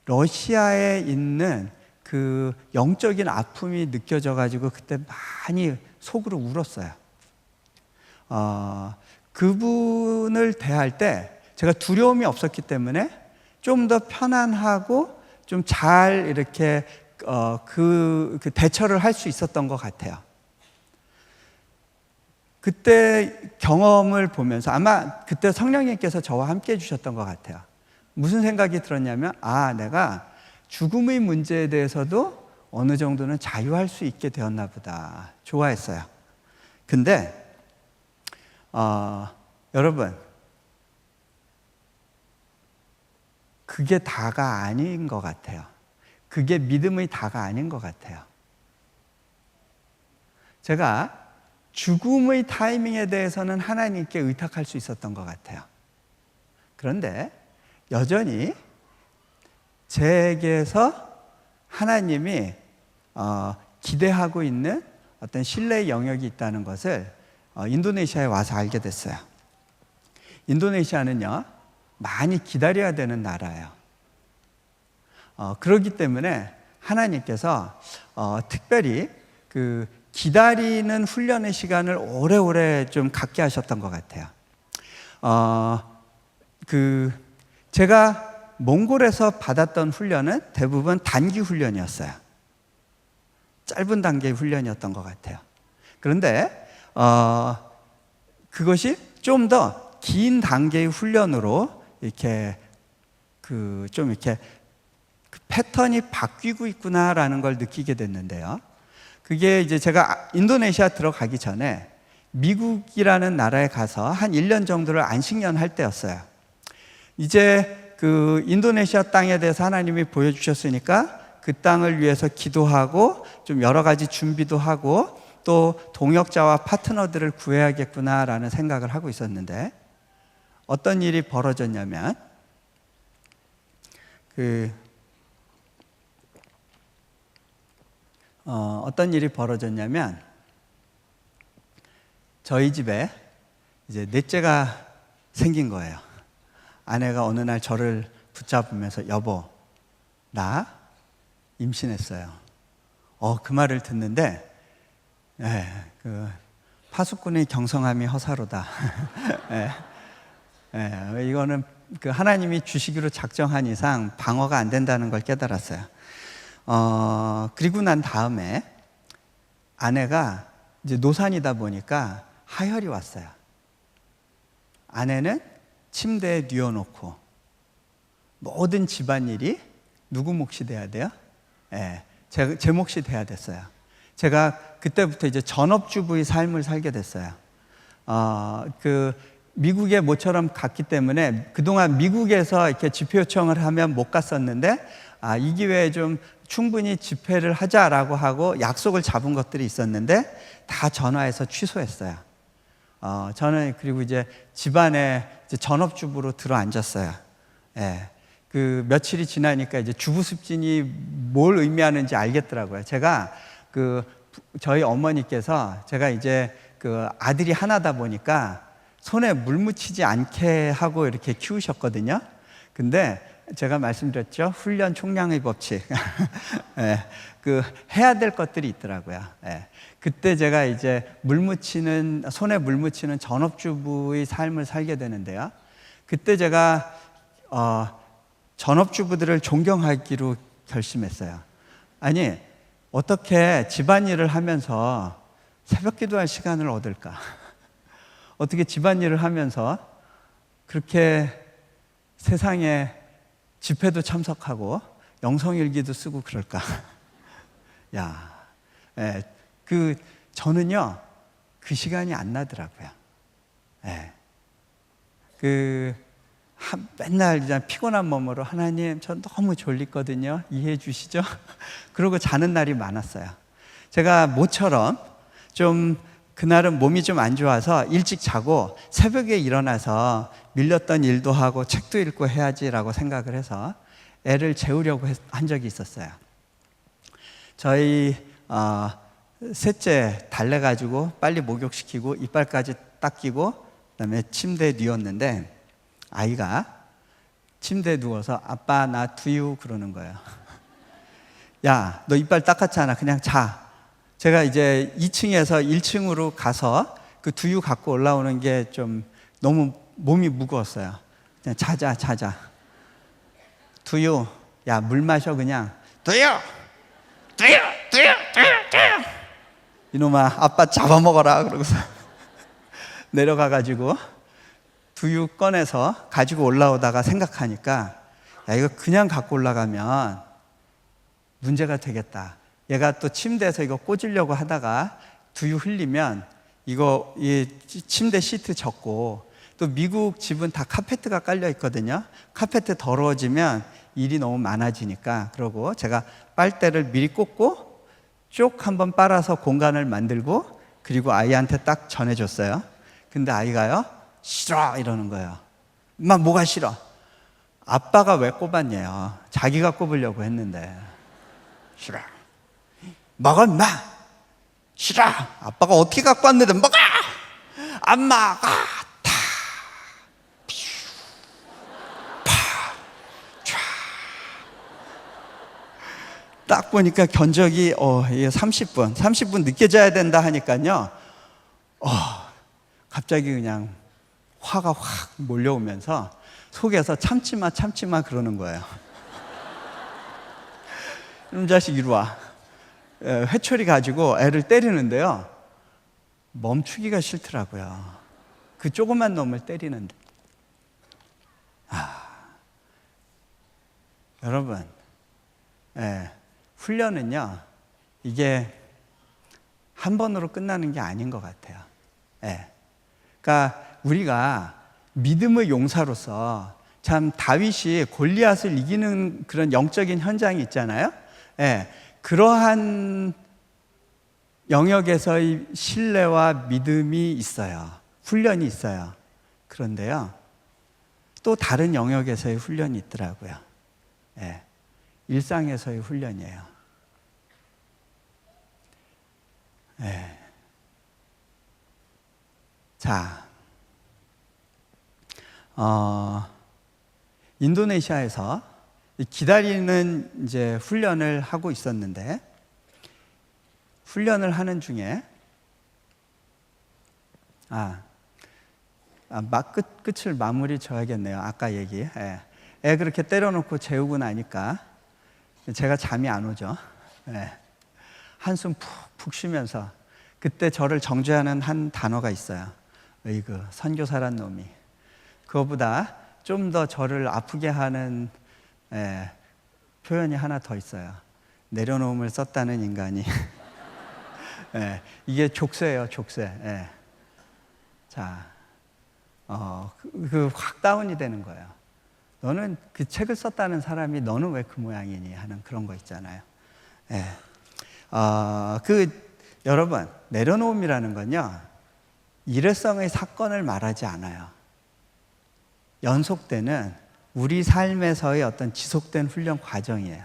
러시아에 있는 그 영적인 아픔이 느껴져 가지고 그때 많이 속으로 울었어요. 그분을 대할 때 제가 두려움이 없었기 때문에 좀 더 편안하고 좀 잘 이렇게 그 대처를 할 수 있었던 것 같아요. 그때 경험을 보면서 아마 그때 성령님께서 저와 함께 해주셨던 것 같아요. 무슨 생각이 들었냐면, 내가 죽음의 문제에 대해서도 어느 정도는 자유할 수 있게 되었나 보다. 좋아했어요. 근데 여러분, 그게 다가 아닌 것 같아요. 그게 믿음의 다가 아닌 것 같아요. 제가 죽음의 타이밍에 대해서는 하나님께 의탁할 수 있었던 것 같아요. 그런데 여전히 제게서 하나님이 기대하고 있는 어떤 신뢰의 영역이 있다는 것을 인도네시아에 와서 알게 됐어요. 인도네시아는요, 많이 기다려야 되는 나라예요. 그렇기 때문에 하나님께서 특별히 그 기다리는 훈련의 시간을 오래오래 좀 갖게 하셨던 것 같아요. 제가 몽골에서 받았던 훈련은 대부분 단기 훈련이었어요. 짧은 단계의 훈련이었던 것 같아요. 그런데 그것이 좀 더 긴 단계의 훈련으로 이렇게 좀 이렇게 패턴이 바뀌고 있구나라는 걸 느끼게 됐는데요. 그게 이제 제가 인도네시아 들어가기 전에 미국이라는 나라에 가서 한 1년 정도를 안식년 할 때였어요. 이제 그 인도네시아 땅에 대해서 하나님이 보여주셨으니까 그 땅을 위해서 기도하고 좀 여러 가지 준비도 하고 또 동역자와 파트너들을 구해야겠구나라는 생각을 하고 있었는데, 어떤 일이 벌어졌냐면 어떤 일이 벌어졌냐면 저희 집에 이제 넷째가 생긴 거예요. 아내가 어느 날 저를 붙잡으면서 여보, 나 임신했어요. 그 말을 듣는데 파수꾼의 경성함이 허사로다. 이거는 하나님이 주시기로 작정한 이상 방어가 안 된다는 걸 깨달았어요. 그리고 난 다음에 아내가 이제 노산이다 보니까 하혈이 왔어요. 아내는 침대에 뉘어놓고 모든 집안일이 누구 몫이 돼야 돼요? 제 몫이 돼야 됐어요. 제가 그때부터 이제 전업주부의 삶을 살게 됐어요. 미국에 모처럼 갔기 때문에 그동안 미국에서 이렇게 집회 요청을 하면 못 갔었는데 이 기회에 좀 충분히 집회를 하자라고 하고 약속을 잡은 것들이 있었는데 다 전화해서 취소했어요. 저는 그리고 이제 집안에 이제 전업주부로 들어앉았어요. 며칠이 지나니까 이제 주부습진이 뭘 의미하는지 알겠더라고요. 제가 저희 어머니께서 제가 이제 아들이 하나다 보니까 손에 물 묻히지 않게 하고 이렇게 키우셨거든요. 근데 제가 말씀드렸죠. 훈련 총량의 법칙. 해야 될 것들이 있더라고요. 그때 제가 이제 손에 물 묻히는 전업주부의 삶을 살게 되는데요. 그때 제가 전업주부들을 존경하기로 결심했어요. 아니, 어떻게 집안일을 하면서 새벽 기도할 시간을 얻을까? 어떻게 집안일을 하면서 그렇게 세상에 집회도 참석하고 영성일기도 쓰고 그럴까? 저는요, 그 시간이 안 나더라고요. 맨날 그냥 피곤한 몸으로 하나님, 저 너무 졸리거든요. 이해해 주시죠? 그러고 자는 날이 많았어요. 제가 모처럼 좀 그날은 몸이 좀 안 좋아서 일찍 자고 새벽에 일어나서 밀렸던 일도 하고 책도 읽고 해야지라고 생각을 해서 애를 재우려고 한 적이 있었어요. 저희 셋째 달래가지고 빨리 목욕시키고 이빨까지 닦이고 그다음에 침대에 뉘었는데 아이가 침대에 누워서 아빠 나 두유 그러는 거예요. 야, 너 이빨 닦았잖아. 그냥 자. 제가 이제 2층에서 1층으로 가서 그 두유 갖고 올라오는 게 좀 너무 몸이 무거웠어요. 그냥 자자. 두유, 야, 물 마셔 그냥. 두유. 이놈아, 아빠 잡아먹어라. 그러고서 내려가가지고 두유 꺼내서 가지고 올라오다가 생각하니까 야, 이거 그냥 갖고 올라가면 문제가 되겠다. 얘가 또 침대에서 이거 꽂으려고 하다가 두유 흘리면 이 침대 시트 젖고 또 미국 집은 다 카페트가 깔려 있거든요. 카페트 더러워지면 일이 너무 많아지니까 그러고 제가 빨대를 미리 꽂고 쭉 한번 빨아서 공간을 만들고 그리고 아이한테 딱 전해줬어요. 근데 아이가요, 싫어 이러는 거예요. 엄마 뭐가 싫어? 아빠가 왜 꼽았냐요. 자기가 꼽으려고 했는데. 싫어. 먹어 인마. 싫어. 아빠가 어떻게 갖고 왔는데 먹어. 안 먹어. 딱 보니까 견적이 이게 30분 늦게 자야 된다 하니까요. 갑자기 그냥 화가 확 몰려오면서 속에서 참지마 그러는 거예요. 이놈 자식 이리 와. 회초리 가지고 애를 때리는데요. 멈추기가 싫더라고요. 그 조그만 놈을 때리는데. 여러분, 훈련은요, 이게 한 번으로 끝나는 게 아닌 것 같아요. 그러니까 우리가 믿음의 용사로서 참 다윗이 골리앗을 이기는 그런 영적인 현장이 있잖아요. 그러한 영역에서의 신뢰와 믿음이 있어요. 훈련이 있어요. 그런데요, 또 다른 영역에서의 훈련이 있더라고요. 예, 일상에서의 훈련이에요. 예. 자, 인도네시아에서 기다리는 이제 훈련을 하고 있었는데, 훈련을 하는 중에 끝을 마무리 져야겠네요. 아까 얘기. 예. 애 그렇게 때려놓고 재우고 나니까 제가 잠이 안 오죠. 예. 한숨 푹 쉬면서 그때 저를 정죄하는 한 단어가 있어요. 으이그 선교사란 놈이. 그거보다 좀 더 저를 아프게 하는 표현이 하나 더 있어요. 내려놓음을 썼다는 인간이. 이게 족쇄예요, 족쇄. 자, 확 다운이 되는 거예요. 너는 그 책을 썼다는 사람이 너는 왜 그 모양이니 하는 그런 거 있잖아요. 여러분, 내려놓음이라는 건요, 일회성의 사건을 말하지 않아요. 연속되는 우리 삶에서의 어떤 지속된 훈련 과정이에요.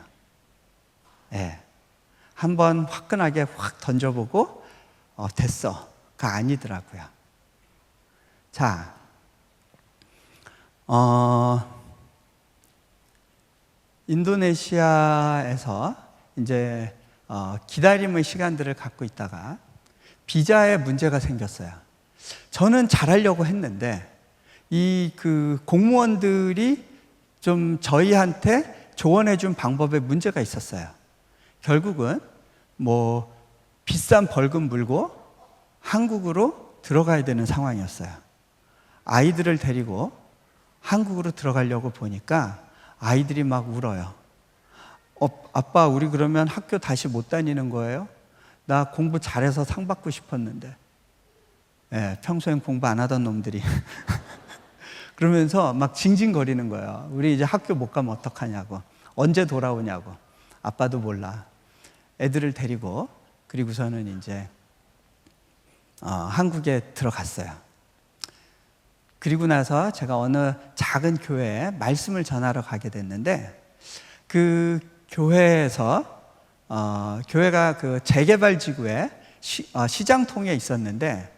한번 화끈하게 확 던져보고 됐어가 아니더라고요. 자, 인도네시아에서 이제 기다림의 시간들을 갖고 있다가 비자에 문제가 생겼어요. 저는 잘하려고 했는데 그 공무원들이 좀 저희한테 조언해 준 방법에 문제가 있었어요. 결국은 뭐 비싼 벌금 물고 한국으로 들어가야 되는 상황이었어요. 아이들을 데리고 한국으로 들어가려고 보니까 아이들이 막 울어요. 아빠, 우리 그러면 학교 다시 못 다니는 거예요? 나 공부 잘해서 상 받고 싶었는데. 평소엔 공부 안 하던 놈들이. 그러면서 막 징징거리는 거예요. 우리 이제 학교 못 가면 어떡하냐고. 언제 돌아오냐고. 아빠도 몰라. 애들을 데리고, 그리고서는 이제 한국에 들어갔어요. 그리고 나서 제가 어느 작은 교회에 말씀을 전하러 가게 됐는데, 그 교회에서 교회가 그 재개발 지구에 시장통에 있었는데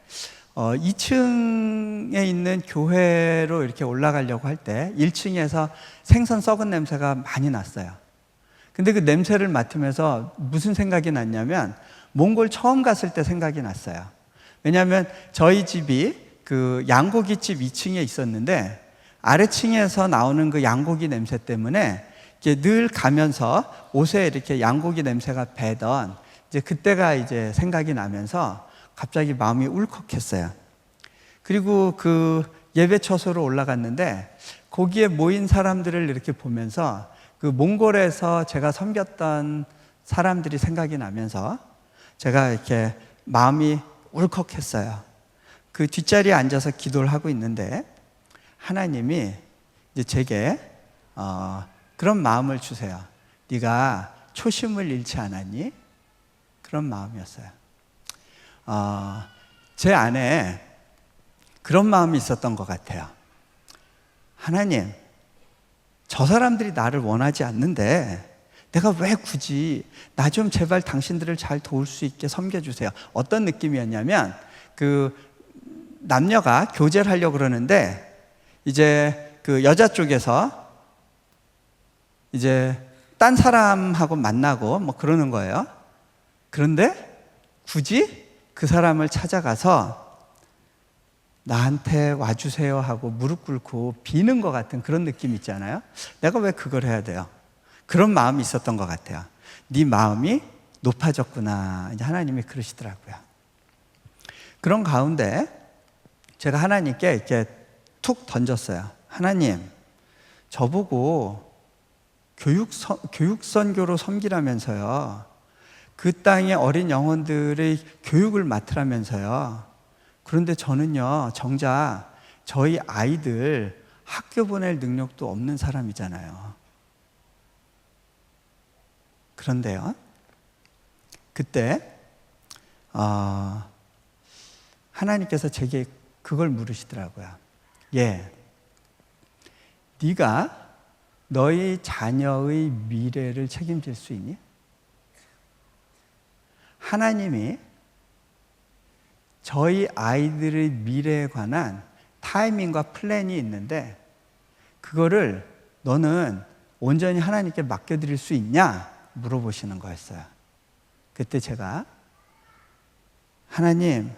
2층에 있는 교회로 이렇게 올라가려고 할 때 1층에서 생선 썩은 냄새가 많이 났어요. 근데 그 냄새를 맡으면서 무슨 생각이 났냐면 몽골 처음 갔을 때 생각이 났어요. 왜냐하면 저희 집이 그 양고기집 2층에 있었는데 아래층에서 나오는 그 양고기 냄새 때문에 이렇게 늘 가면서 옷에 이렇게 양고기 냄새가 배던 이제 그때가 이제 생각이 나면서 갑자기 마음이 울컥했어요. 그리고 그 예배처소로 올라갔는데 거기에 모인 사람들을 이렇게 보면서 그 몽골에서 제가 섬겼던 사람들이 생각이 나면서 제가 이렇게 마음이 울컥했어요. 그 뒷자리에 앉아서 기도를 하고 있는데 하나님이 이제 제게 그런 마음을 주세요. 네가 초심을 잃지 않았니? 그런 마음이었어요. 제 안에 그런 마음이 있었던 것 같아요. 하나님, 저 사람들이 나를 원하지 않는데 내가 왜 굳이 나 좀 제발 당신들을 잘 도울 수 있게 섬겨주세요. 어떤 느낌이었냐면 그 남녀가 교제를 하려고 그러는데 이제 그 여자 쪽에서 이제 딴 사람하고 만나고 뭐 그러는 거예요. 그런데 굳이 그 사람을 찾아가서 나한테 와주세요 하고 무릎 꿇고 비는 것 같은 그런 느낌 있잖아요. 내가 왜 그걸 해야 돼요? 그런 마음이 있었던 것 같아요. 네 마음이 높아졌구나. 이제 하나님이 그러시더라고요. 그런 가운데 제가 하나님께 이렇게 툭 던졌어요. 하나님, 저보고 교육선교로 섬기라면서요. 그 땅의 어린 영혼들의 교육을 맡으라면서요. 그런데 저는요, 정작 저희 아이들 학교 보낼 능력도 없는 사람이잖아요. 그런데요, 그때 하나님께서 제게 그걸 물으시더라고요. 네가 너희 자녀의 미래를 책임질 수 있니? 하나님이 저희 아이들의 미래에 관한 타이밍과 플랜이 있는데 그거를 너는 온전히 하나님께 맡겨드릴 수 있냐? 물어보시는 거였어요. 그때 제가 하나님,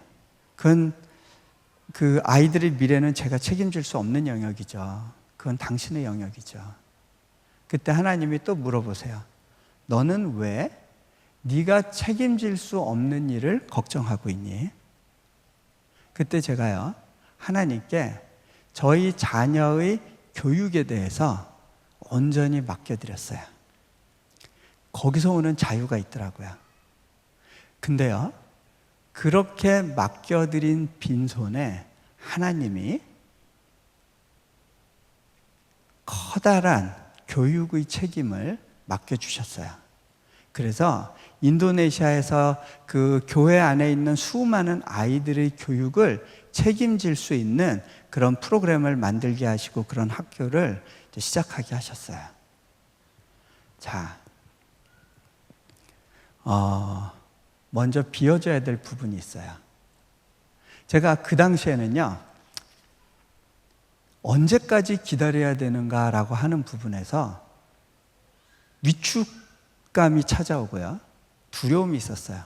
그 아이들의 미래는 제가 책임질 수 없는 영역이죠. 그건 당신의 영역이죠. 그때 하나님이 또 물어보세요. 너는 왜 네가 책임질 수 없는 일을 걱정하고 있니? 그때 제가요, 하나님께 저희 자녀의 교육에 대해서 온전히 맡겨드렸어요. 거기서 오는 자유가 있더라고요. 근데요, 그렇게 맡겨드린 빈손에 하나님이 커다란 교육의 책임을 맡겨주셨어요. 그래서 인도네시아에서 그 교회 안에 있는 수많은 아이들의 교육을 책임질 수 있는 그런 프로그램을 만들게 하시고 그런 학교를 시작하게 하셨어요. 자, 먼저 비워줘야 될 부분이 있어요. 제가 그 당시에는요, 언제까지 기다려야 되는가라고 하는 부분에서 위축감이 찾아오고요, 두려움이 있었어요.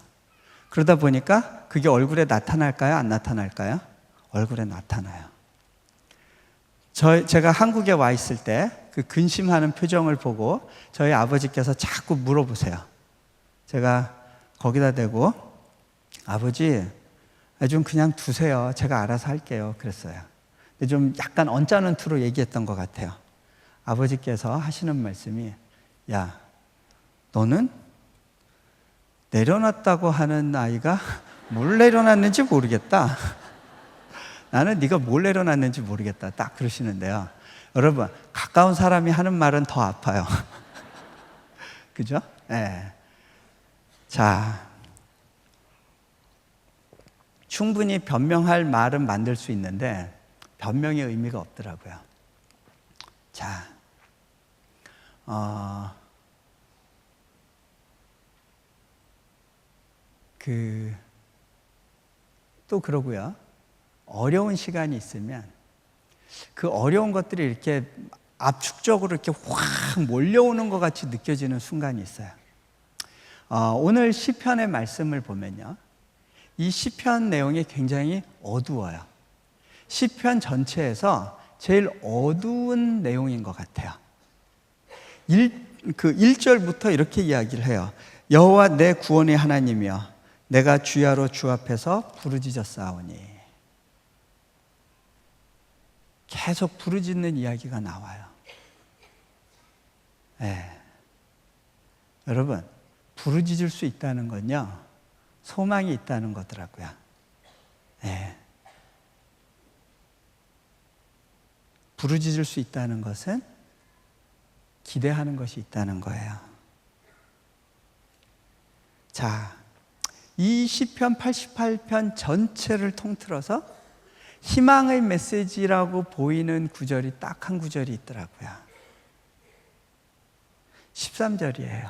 그러다 보니까 그게 얼굴에 나타날까요? 안 나타날까요? 얼굴에 나타나요. 제가 한국에 와 있을 때 그 근심하는 표정을 보고 저희 아버지께서 자꾸 물어보세요. 제가 거기다 대고 아버지, 좀 그냥 두세요. 제가 알아서 할게요. 그랬어요. 근데 좀 약간 언짢은 투로 얘기했던 것 같아요. 아버지께서 하시는 말씀이, 야, 너는 내려놨다고 하는 아이가 뭘 내려놨는지 모르겠다. 나는 네가 뭘 내려놨는지 모르겠다. 딱 그러시는데요. 여러분, 가까운 사람이 하는 말은 더 아파요. 그죠? 네. 자, 충분히 변명할 말은 만들 수 있는데 변명의 의미가 없더라고요. 자, 또 그러고요. 어려운 시간이 있으면 그 어려운 것들이 이렇게 압축적으로 이렇게 확 몰려오는 것 같이 느껴지는 순간이 있어요. 오늘 시편의 말씀을 보면요, 이 시편 내용이 굉장히 어두워요. 시편 전체에서 제일 어두운 내용인 것 같아요. 1절부터 이렇게 이야기를 해요. 여호와 내 구원의 하나님이여, 내가 주야로 주 앞에서 부르짖었사오니. 계속 부르짖는 이야기가 나와요. 네. 여러분, 부르짖을 수 있다는 건요, 소망이 있다는 거더라고요. 네. 부르짖을 수 있다는 것은 기대하는 것이 있다는 거예요. 자, 이 시편 88편 전체를 통틀어서 희망의 메시지라고 보이는 구절이 딱 한 구절이 있더라고요. 13절이에요.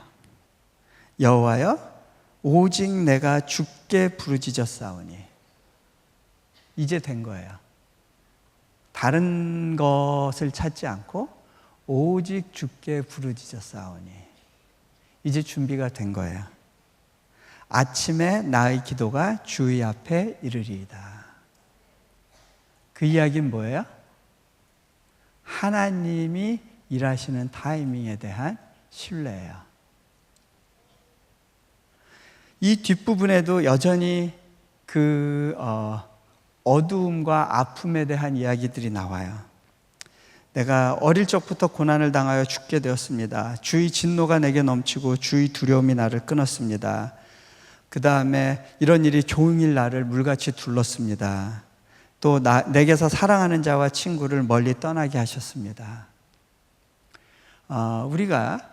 여호와여, 오직 내가 주께 부르짖었사오니. 이제 된 거예요. 다른 것을 찾지 않고 오직 주께 부르짖었사오니. 이제 준비가 된 거예요. 아침에 나의 기도가 주의 앞에 이르리이다. 그 이야기는 뭐예요? 하나님이 일하시는 타이밍에 대한 신뢰예요. 이 뒷부분에도 여전히 어두움과 아픔에 대한 이야기들이 나와요. 내가 어릴 적부터 고난을 당하여 죽게 되었습니다. 주의 진노가 내게 넘치고 주의 두려움이 나를 끊었습니다. 그 다음에 이런 일이 종일 나를 물같이 둘렀습니다. 또 내게서 사랑하는 자와 친구를 멀리 떠나게 하셨습니다. 우리가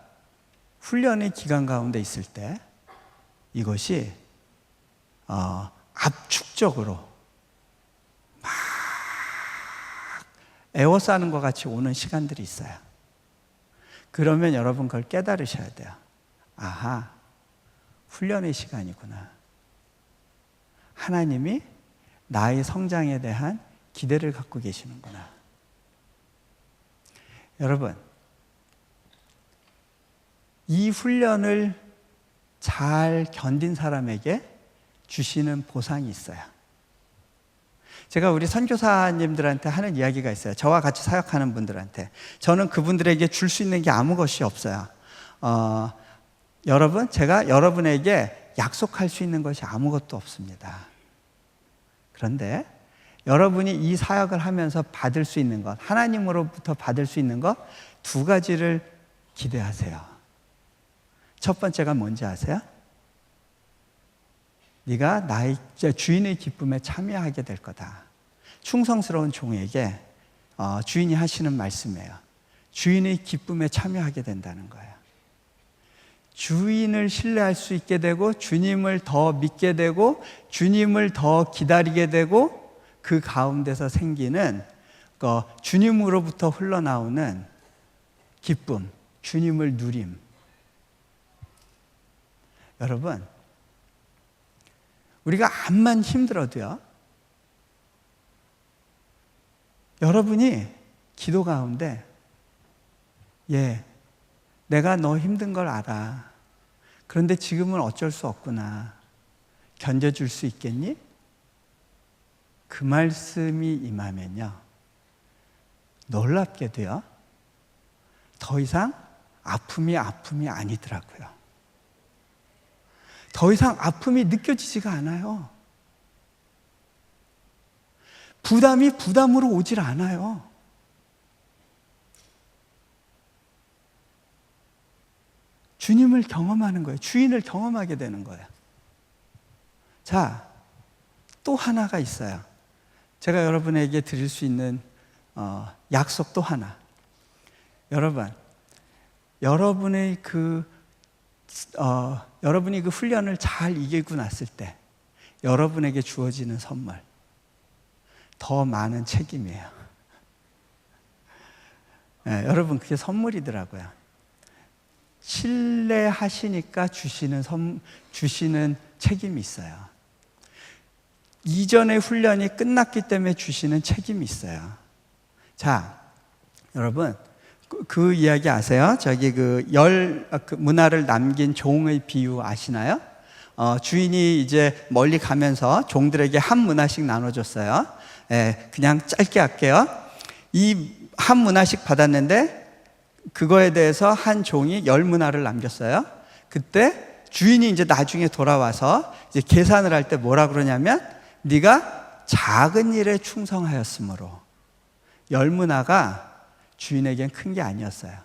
훈련의 기간 가운데 있을 때 이것이 압축적으로 막 에워싸는 것 같이 오는 시간들이 있어요. 그러면 여러분 그걸 깨달으셔야 돼요. 아하, 훈련의 시간이구나. 하나님이 나의 성장에 대한 기대를 갖고 계시는구나. 여러분, 이 훈련을 잘 견딘 사람에게 주시는 보상이 있어요. 제가 우리 선교사님들한테 하는 이야기가 있어요. 저와 같이 사역하는 분들한테. 저는 그분들에게 줄 수 있는 게 아무 것이 없어요. 여러분, 제가 여러분에게 약속할 수 있는 것이 아무것도 없습니다. 그런데 여러분이 이 사역을 하면서 받을 수 있는 것, 하나님으로부터 받을 수 있는 것 두 가지를 기대하세요. 첫 번째가 뭔지 아세요? 네가 나의 주인의 기쁨에 참여하게 될 거다. 충성스러운 종에게 주인이 하시는 말씀이에요. 주인의 기쁨에 참여하게 된다는 거예요. 주인을 신뢰할 수 있게 되고 주님을 더 믿게 되고 주님을 더 기다리게 되고 그 가운데서 생기는 주님으로부터 흘러나오는 기쁨, 주님을 누림. 여러분, 우리가 암만 힘들어도요, 여러분이 기도 가운데 내가 너 힘든 걸 알아. 그런데 지금은 어쩔 수 없구나. 견뎌줄 수 있겠니? 그 말씀이 임하면요, 놀랍게도요, 더 이상 아픔이 아니더라고요. 더 이상 아픔이 느껴지지가 않아요. 부담이 부담으로 오질 않아요. 주님을 경험하는 거예요. 주인을 경험하게 되는 거예요. 자, 또 하나가 있어요. 제가 여러분에게 드릴 수 있는 약속 또 하나. 여러분이 그 훈련을 잘 이기고 났을 때 여러분에게 주어지는 선물, 더 많은 책임이에요. 여러분, 그게 선물이더라고요. 신뢰하시니까 주시는 책임이 있어요. 이전의 훈련이 끝났기 때문에 주시는 책임이 있어요. 자, 여러분, 그 이야기 아세요? 저기 그 문화를 남긴 종의 비유 아시나요? 주인이 이제 멀리 가면서 종들에게 한 문화씩 나눠줬어요. 그냥 짧게 할게요. 이 한 문화씩 받았는데 그거에 대해서 한 종이 10문화를 남겼어요. 그때 주인이 이제 나중에 돌아와서 이제 계산을 할 때 뭐라 그러냐면, 네가 작은 일에 충성하였으므로 10문화가 주인에겐 큰 게 아니었어요.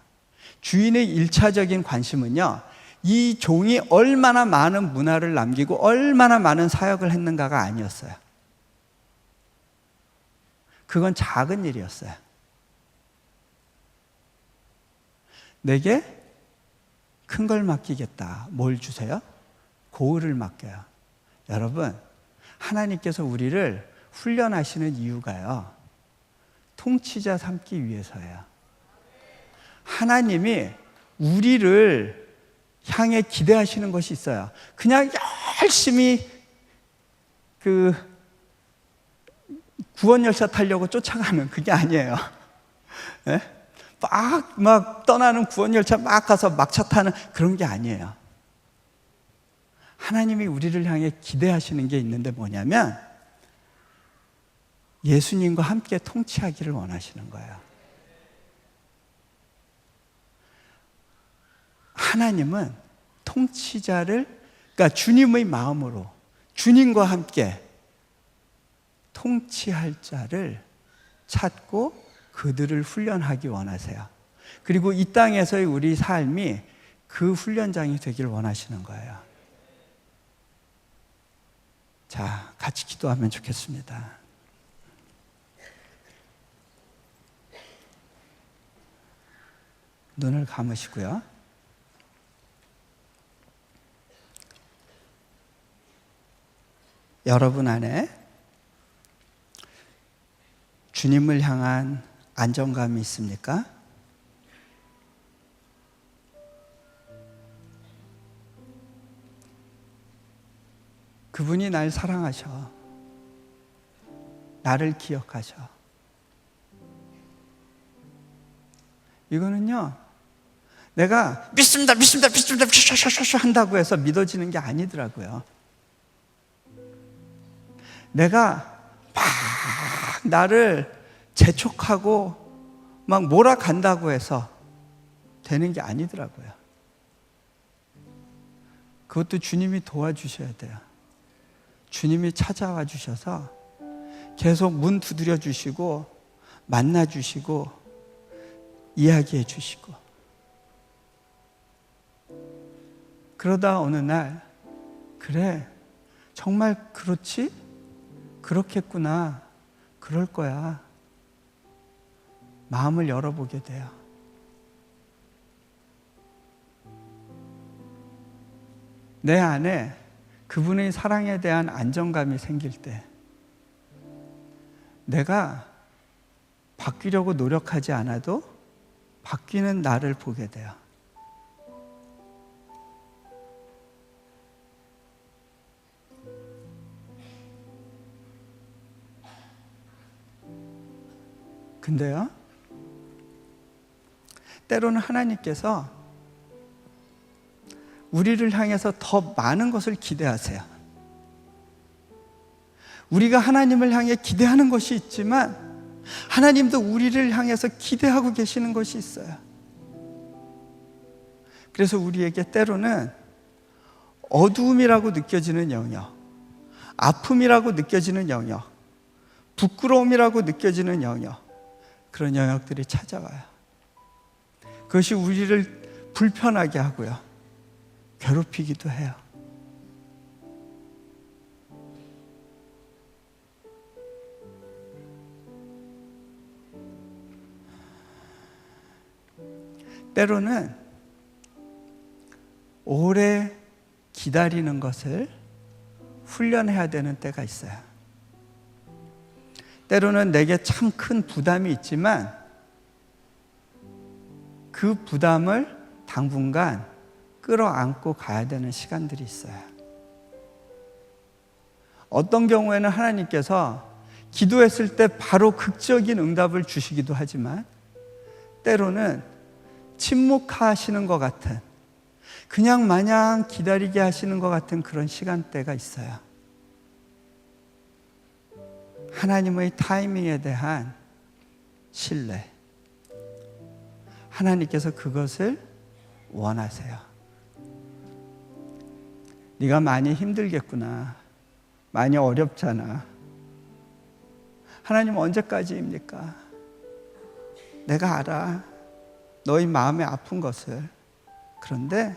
주인의 1차적인 관심은요, 이 종이 얼마나 많은 문화를 남기고 얼마나 많은 사역을 했는가가 아니었어요. 그건 작은 일이었어요. 내게 큰 걸 맡기겠다. 뭘 주세요? 고을을 맡겨요. 여러분, 하나님께서 우리를 훈련하시는 이유가요, 통치자 삼기 위해서예요. 하나님이 우리를 향해 기대하시는 것이 있어요. 그냥 열심히 그 구원열차 타려고 쫓아가는 그게 아니에요. 네? 막 떠나는 구원열차 막 가서 막차 타는 그런 게 아니에요. 하나님이 우리를 향해 기대하시는 게 있는데 뭐냐면, 예수님과 함께 통치하기를 원하시는 거예요. 하나님은 통치자를, 그러니까 주님의 마음으로 주님과 함께 통치할 자를 찾고 그들을 훈련하기 원하세요. 그리고 이 땅에서의 우리 삶이 그 훈련장이 되길 원하시는 거예요. 자, 같이 기도하면 좋겠습니다. 눈을 감으시고요. 여러분 안에 주님을 향한 안정감이 있습니까? 그분이 날 사랑하셔. 나를 기억하셔. 이거는요, 내가 믿습니다 한다고 해서 믿어지는 게 아니더라고요. 내가 막 나를 재촉하고 막 몰아간다고 해서 되는 게 아니더라고요. 그것도 주님이 도와주셔야 돼요. 주님이 찾아와 주셔서 계속 문 두드려 주시고 만나 주시고 이야기해 주시고, 그러다 어느 날 그래 정말 그렇지? 그렇겠구나. 그럴 거야. 마음을 열어보게 돼요. 내 안에 그분의 사랑에 대한 안정감이 생길 때 내가 바뀌려고 노력하지 않아도 바뀌는 나를 보게 돼요. 근데요, 때로는 하나님께서 우리를 향해서 더 많은 것을 기대하세요. 우리가 하나님을 향해 기대하는 것이 있지만 하나님도 우리를 향해서 기대하고 계시는 것이 있어요. 그래서 우리에게 때로는 어두움이라고 느껴지는 영역, 아픔이라고 느껴지는 영역, 부끄러움이라고 느껴지는 영역, 그런 영역들이 찾아와요. 그것이 우리를 불편하게 하고요, 괴롭히기도 해요. 때로는 오래 기다리는 것을 훈련해야 되는 때가 있어요. 때로는 내게 참 큰 부담이 있지만 그 부담을 당분간 끌어안고 가야 되는 시간들이 있어요. 어떤 경우에는 하나님께서 기도했을 때 바로 극적인 응답을 주시기도 하지만 때로는 침묵하시는 것 같은, 그냥 마냥 기다리게 하시는 것 같은 그런 시간대가 있어요. 하나님의 타이밍에 대한 신뢰, 하나님께서 그것을 원하세요. 네가 많이 힘들겠구나, 많이 어렵잖아. 하나님 언제까지입니까? 내가 알아, 너희 마음에 아픈 것을. 그런데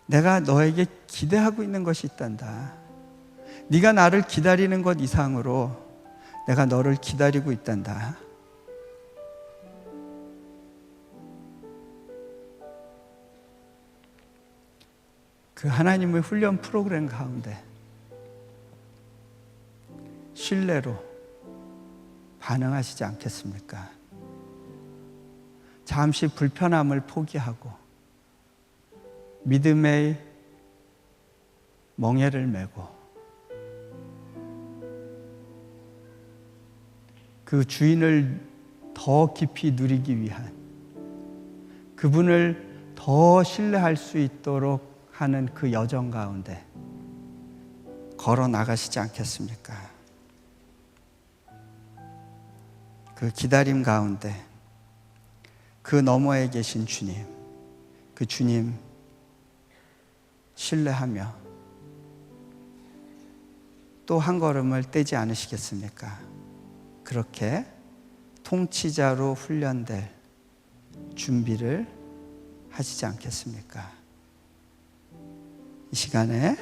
내가 너에게 기대하고 있는 것이 있단다. 네가 나를 기다리는 것 이상으로 내가 너를 기다리고 있단다. 그 하나님의 훈련 프로그램 가운데 신뢰로 반응하시지 않겠습니까? 잠시 불편함을 포기하고 믿음의 멍에를 메고 그 주인을 더 깊이 누리기 위한, 그분을 더 신뢰할 수 있도록 하는 그 여정 가운데 걸어 나가시지 않겠습니까? 그 기다림 가운데 그 너머에 계신 주님, 그 주님 신뢰하며 또 한 걸음을 떼지 않으시겠습니까? 그렇게 통치자로 훈련될 준비를 하시지 않겠습니까? 이 시간에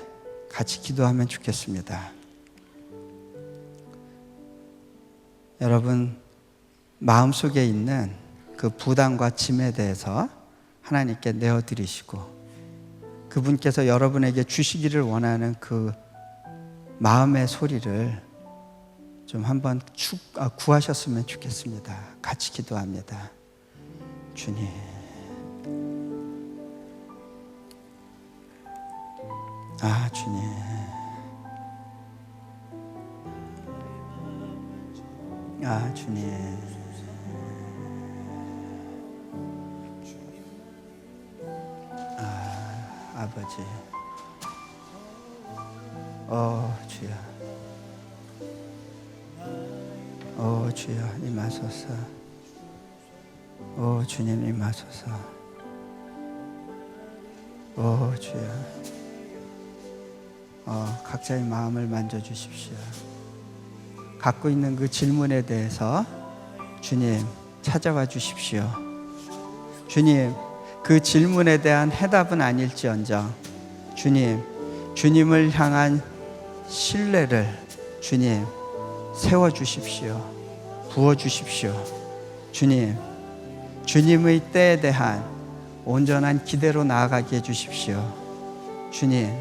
같이 기도하면 좋겠습니다. 여러분, 마음속에 있는 그 부담과 짐에 대해서 하나님께 내어드리시고 그분께서 여러분에게 주시기를 원하는 그 마음의 소리를 좀 한번 구하셨으면 좋겠습니다. 같이 기도합니다. 주님, 주님, 주님, 아버지, 주여, 주여 임하소서. 주님 임하소서. 주여, 각자의 마음을 만져주십시오. 갖고 있는 그 질문에 대해서 주님 찾아와 주십시오. 주님, 그 질문에 대한 해답은 아닐지언정 주님, 주님을 향한 신뢰를 주님 세워주십시오. 부어주십시오. 주님, 주님의 때에 대한 온전한 기대로 나아가게 해주십시오. 주님,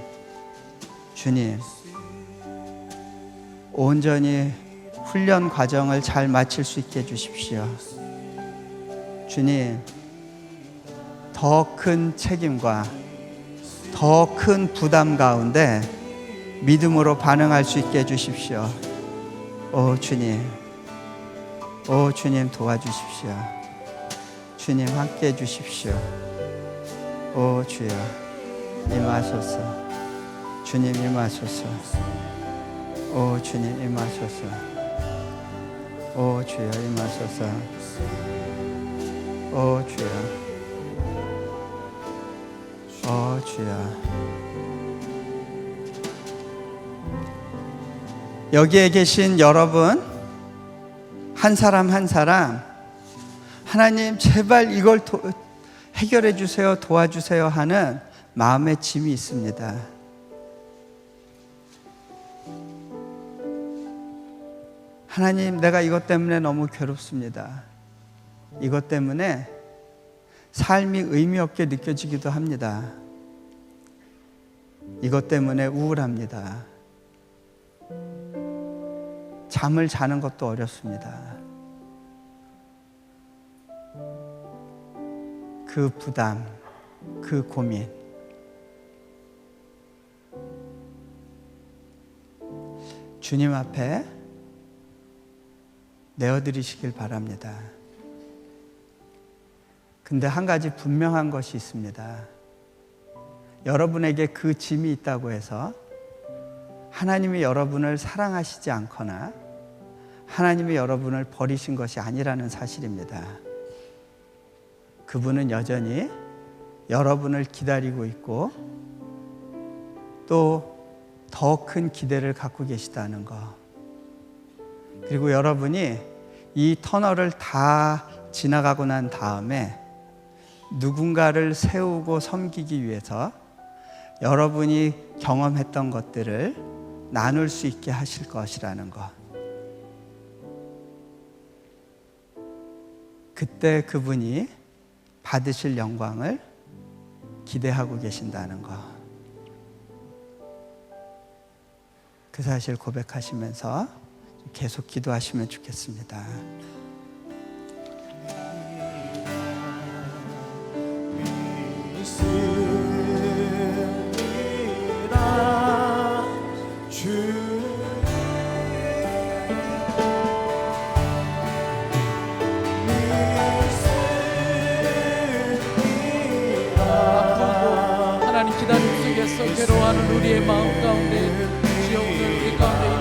온전히 훈련 과정을 잘 마칠 수 있게 해주십시오. 주님, 더 큰 책임과 더 큰 부담 가운데 믿음으로 반응할 수 있게 해주십시오. 주님, 주님 도와주십시오. 주님 함께 해주십시오. 주여 임하소서. 주님 임하소서. 주님 임하소서. 주여 임하소서. 주여. 주여. 여기에 계신 여러분 한 사람 한 사람 하나님 제발 이걸 해결해 주세요, 도와주세요 하는 마음의 짐이 있습니다. 하나님, 내가 이것 때문에 너무 괴롭습니다. 이것 때문에 삶이 의미 없게 느껴지기도 합니다. 이것 때문에 우울합니다. 잠을 자는 것도 어렵습니다. 그 부담, 그 고민. 주님 앞에 내어드리시길 바랍니다. 근데 한 가지 분명한 것이 있습니다. 여러분에게 그 짐이 있다고 해서 하나님이 여러분을 사랑하시지 않거나 하나님이 여러분을 버리신 것이 아니라는 사실입니다. 그분은 여전히 여러분을 기다리고 있고 또 더 큰 기대를 갖고 계시다는 것. 그리고 여러분이 이 터널을 다 지나가고 난 다음에 누군가를 세우고 섬기기 위해서 여러분이 경험했던 것들을 나눌 수 있게 하실 것이라는 것. 그때 그분이 받으실 영광을 기대하고 계신다는 것. 그 사실 고백하시면서 계속 기도하시면 좋겠습니다. 하나님 기다림 속에서 괴로워하는 우리의 마음 가운데 주여 오늘 우리 가운데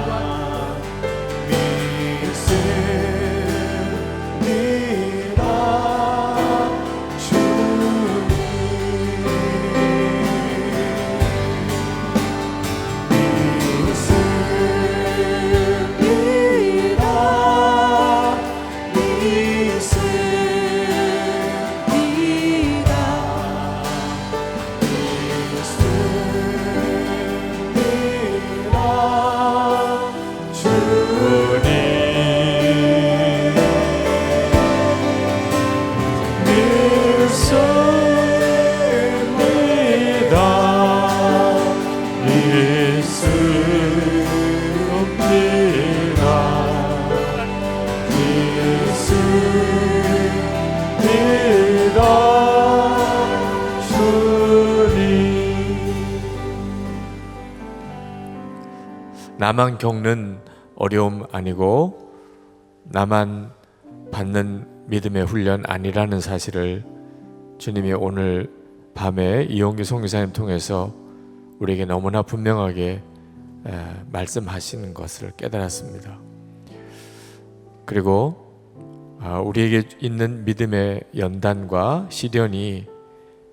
인도하시옵소서. 나만 겪는 어려움 아니고 나만 받는 믿음의 훈련 아니라는 사실을 주님이 오늘 밤에 이용규 선교사님 통해서 우리에게 너무나 분명하게 말씀하시는 것을 깨달았습니다. 그리고 우리에게 있는 믿음의 연단과 시련이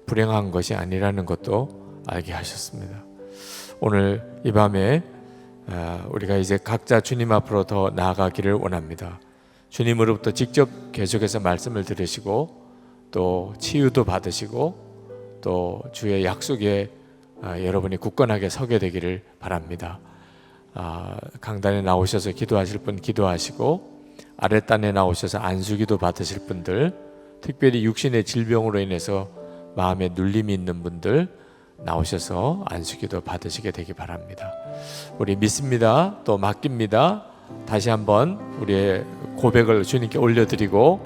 불행한 것이 아니라는 것도 알게 하셨습니다. 오늘 이 밤에 우리가 이제 각자 주님 앞으로 더 나아가기를 원합니다. 주님으로부터 직접 계속해서 말씀을 들으시고 또 치유도 받으시고 또 주의 약속에 여러분이 굳건하게 서게 되기를 바랍니다. 강단에 나오셔서 기도하실 분 기도하시고 아랫단에 나오셔서 안수기도 받으실 분들, 특별히 육신의 질병으로 인해서 마음에 눌림이 있는 분들 나오셔서 안수기도 받으시게 되기 바랍니다. 우리 믿습니다. 또 맡깁니다. 다시 한번 우리의 고백을 주님께 올려드리고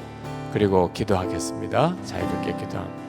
그리고 기도하겠습니다. 자유롭게 기도합니다.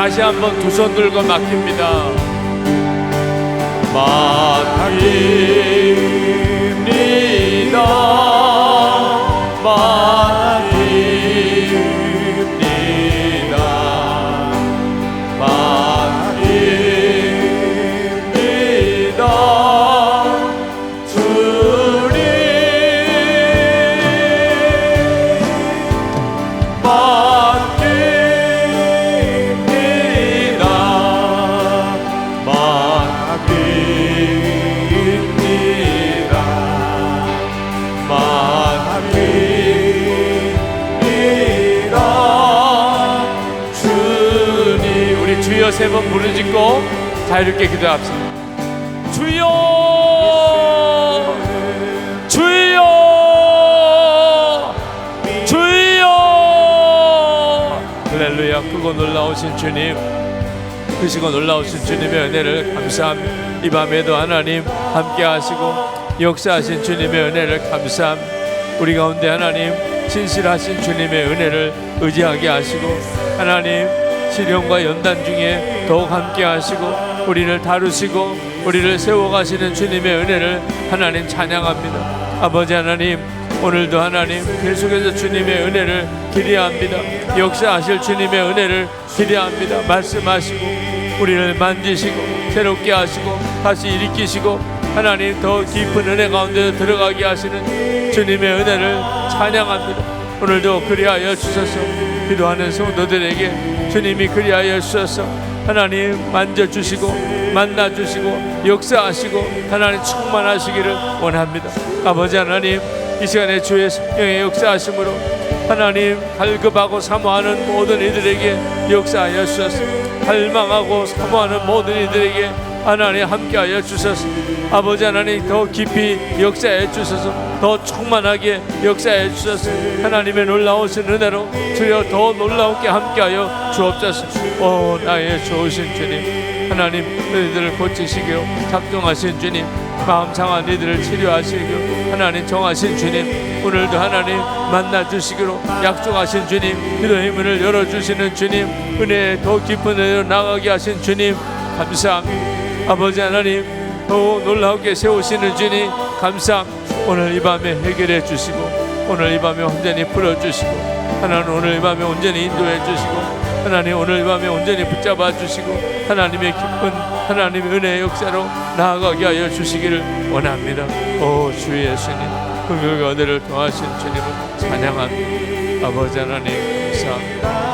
다시 한번 두 손 들고 맡깁니다. 맡깁니다. 맡깁니다. 맡깁니다. 주님 주여 세 번 부르짖고 자유롭게 기도합시다. 주여 주여 주여. 할렐루야. 크고 놀라우신 주님, 크시고 놀라우신 주님의 은혜를 감사합니다. 이 밤에도 하나님 함께 하시고 역사하신 주님의 은혜를 감사합니다. 우리 가운데 하나님 진실하신 주님의 은혜를 의지하게 하시고 하나님 시련과 연단 중에 더욱 함께 하시고 우리를 다루시고 우리를 세워가시는 주님의 은혜를 하나님 찬양합니다. 아버지 하나님, 오늘도 하나님 계속해서 주님의 은혜를 기대합니다. 역사하실 주님의 은혜를 기대합니다. 말씀하시고 우리를 만지시고 새롭게 하시고 다시 일으키시고 하나님 더 깊은 은혜 가운데 들어가게 하시는 주님의 은혜를 찬양합니다. 오늘도 그리하여 주셔서 기도하는 성도들에게 주님이 그리하여 주셔서 하나님 만져주시고 만나주시고 역사하시고 하나님 충만하시기를 원합니다. 아버지 하나님, 이 시간에 주의 성령의 역사하심으로 하나님 갈급하고 사모하는 모든 이들에게 역사하여 주셔서 갈망하고 사모하는 모든 이들에게 하나님 함께하여 주소서. 아버지 하나님 더 깊이 역사해 주소서. 더 충만하게 역사해 주소서. 하나님의 놀라우신 은혜로 주여 더 놀라우게 함께하여 주옵소서. 오 나의 좋으신 주님, 하나님 너희들을 고치시기로 작정하신 주님, 마음 상한 이들을 치료하시기로 하나님 정하신 주님, 오늘도 하나님 만나주시기로 약속하신 주님, 기도의 문을 열어주시는 주님, 은혜의 더 깊은 은혜로 나가게 하신 주님 감사합니다. 아버지 하나님 더 놀라우게 세우시는 주님 감사합니다. 오늘 이 밤에 해결해 주시고 오늘 이 밤에 온전히 풀어주시고 하나님 오늘 이 밤에 온전히 인도해 주시고 하나님 오늘 이 밤에 온전히 붙잡아 주시고 하나님의 깊은 하나님의 은혜의 역사로 나아가게 하여 주시기를 원합니다. 오 주 예수님, 긍휼과 은혜를 더하신 주님을 찬양합니다. 아버지 하나님 감사합니다.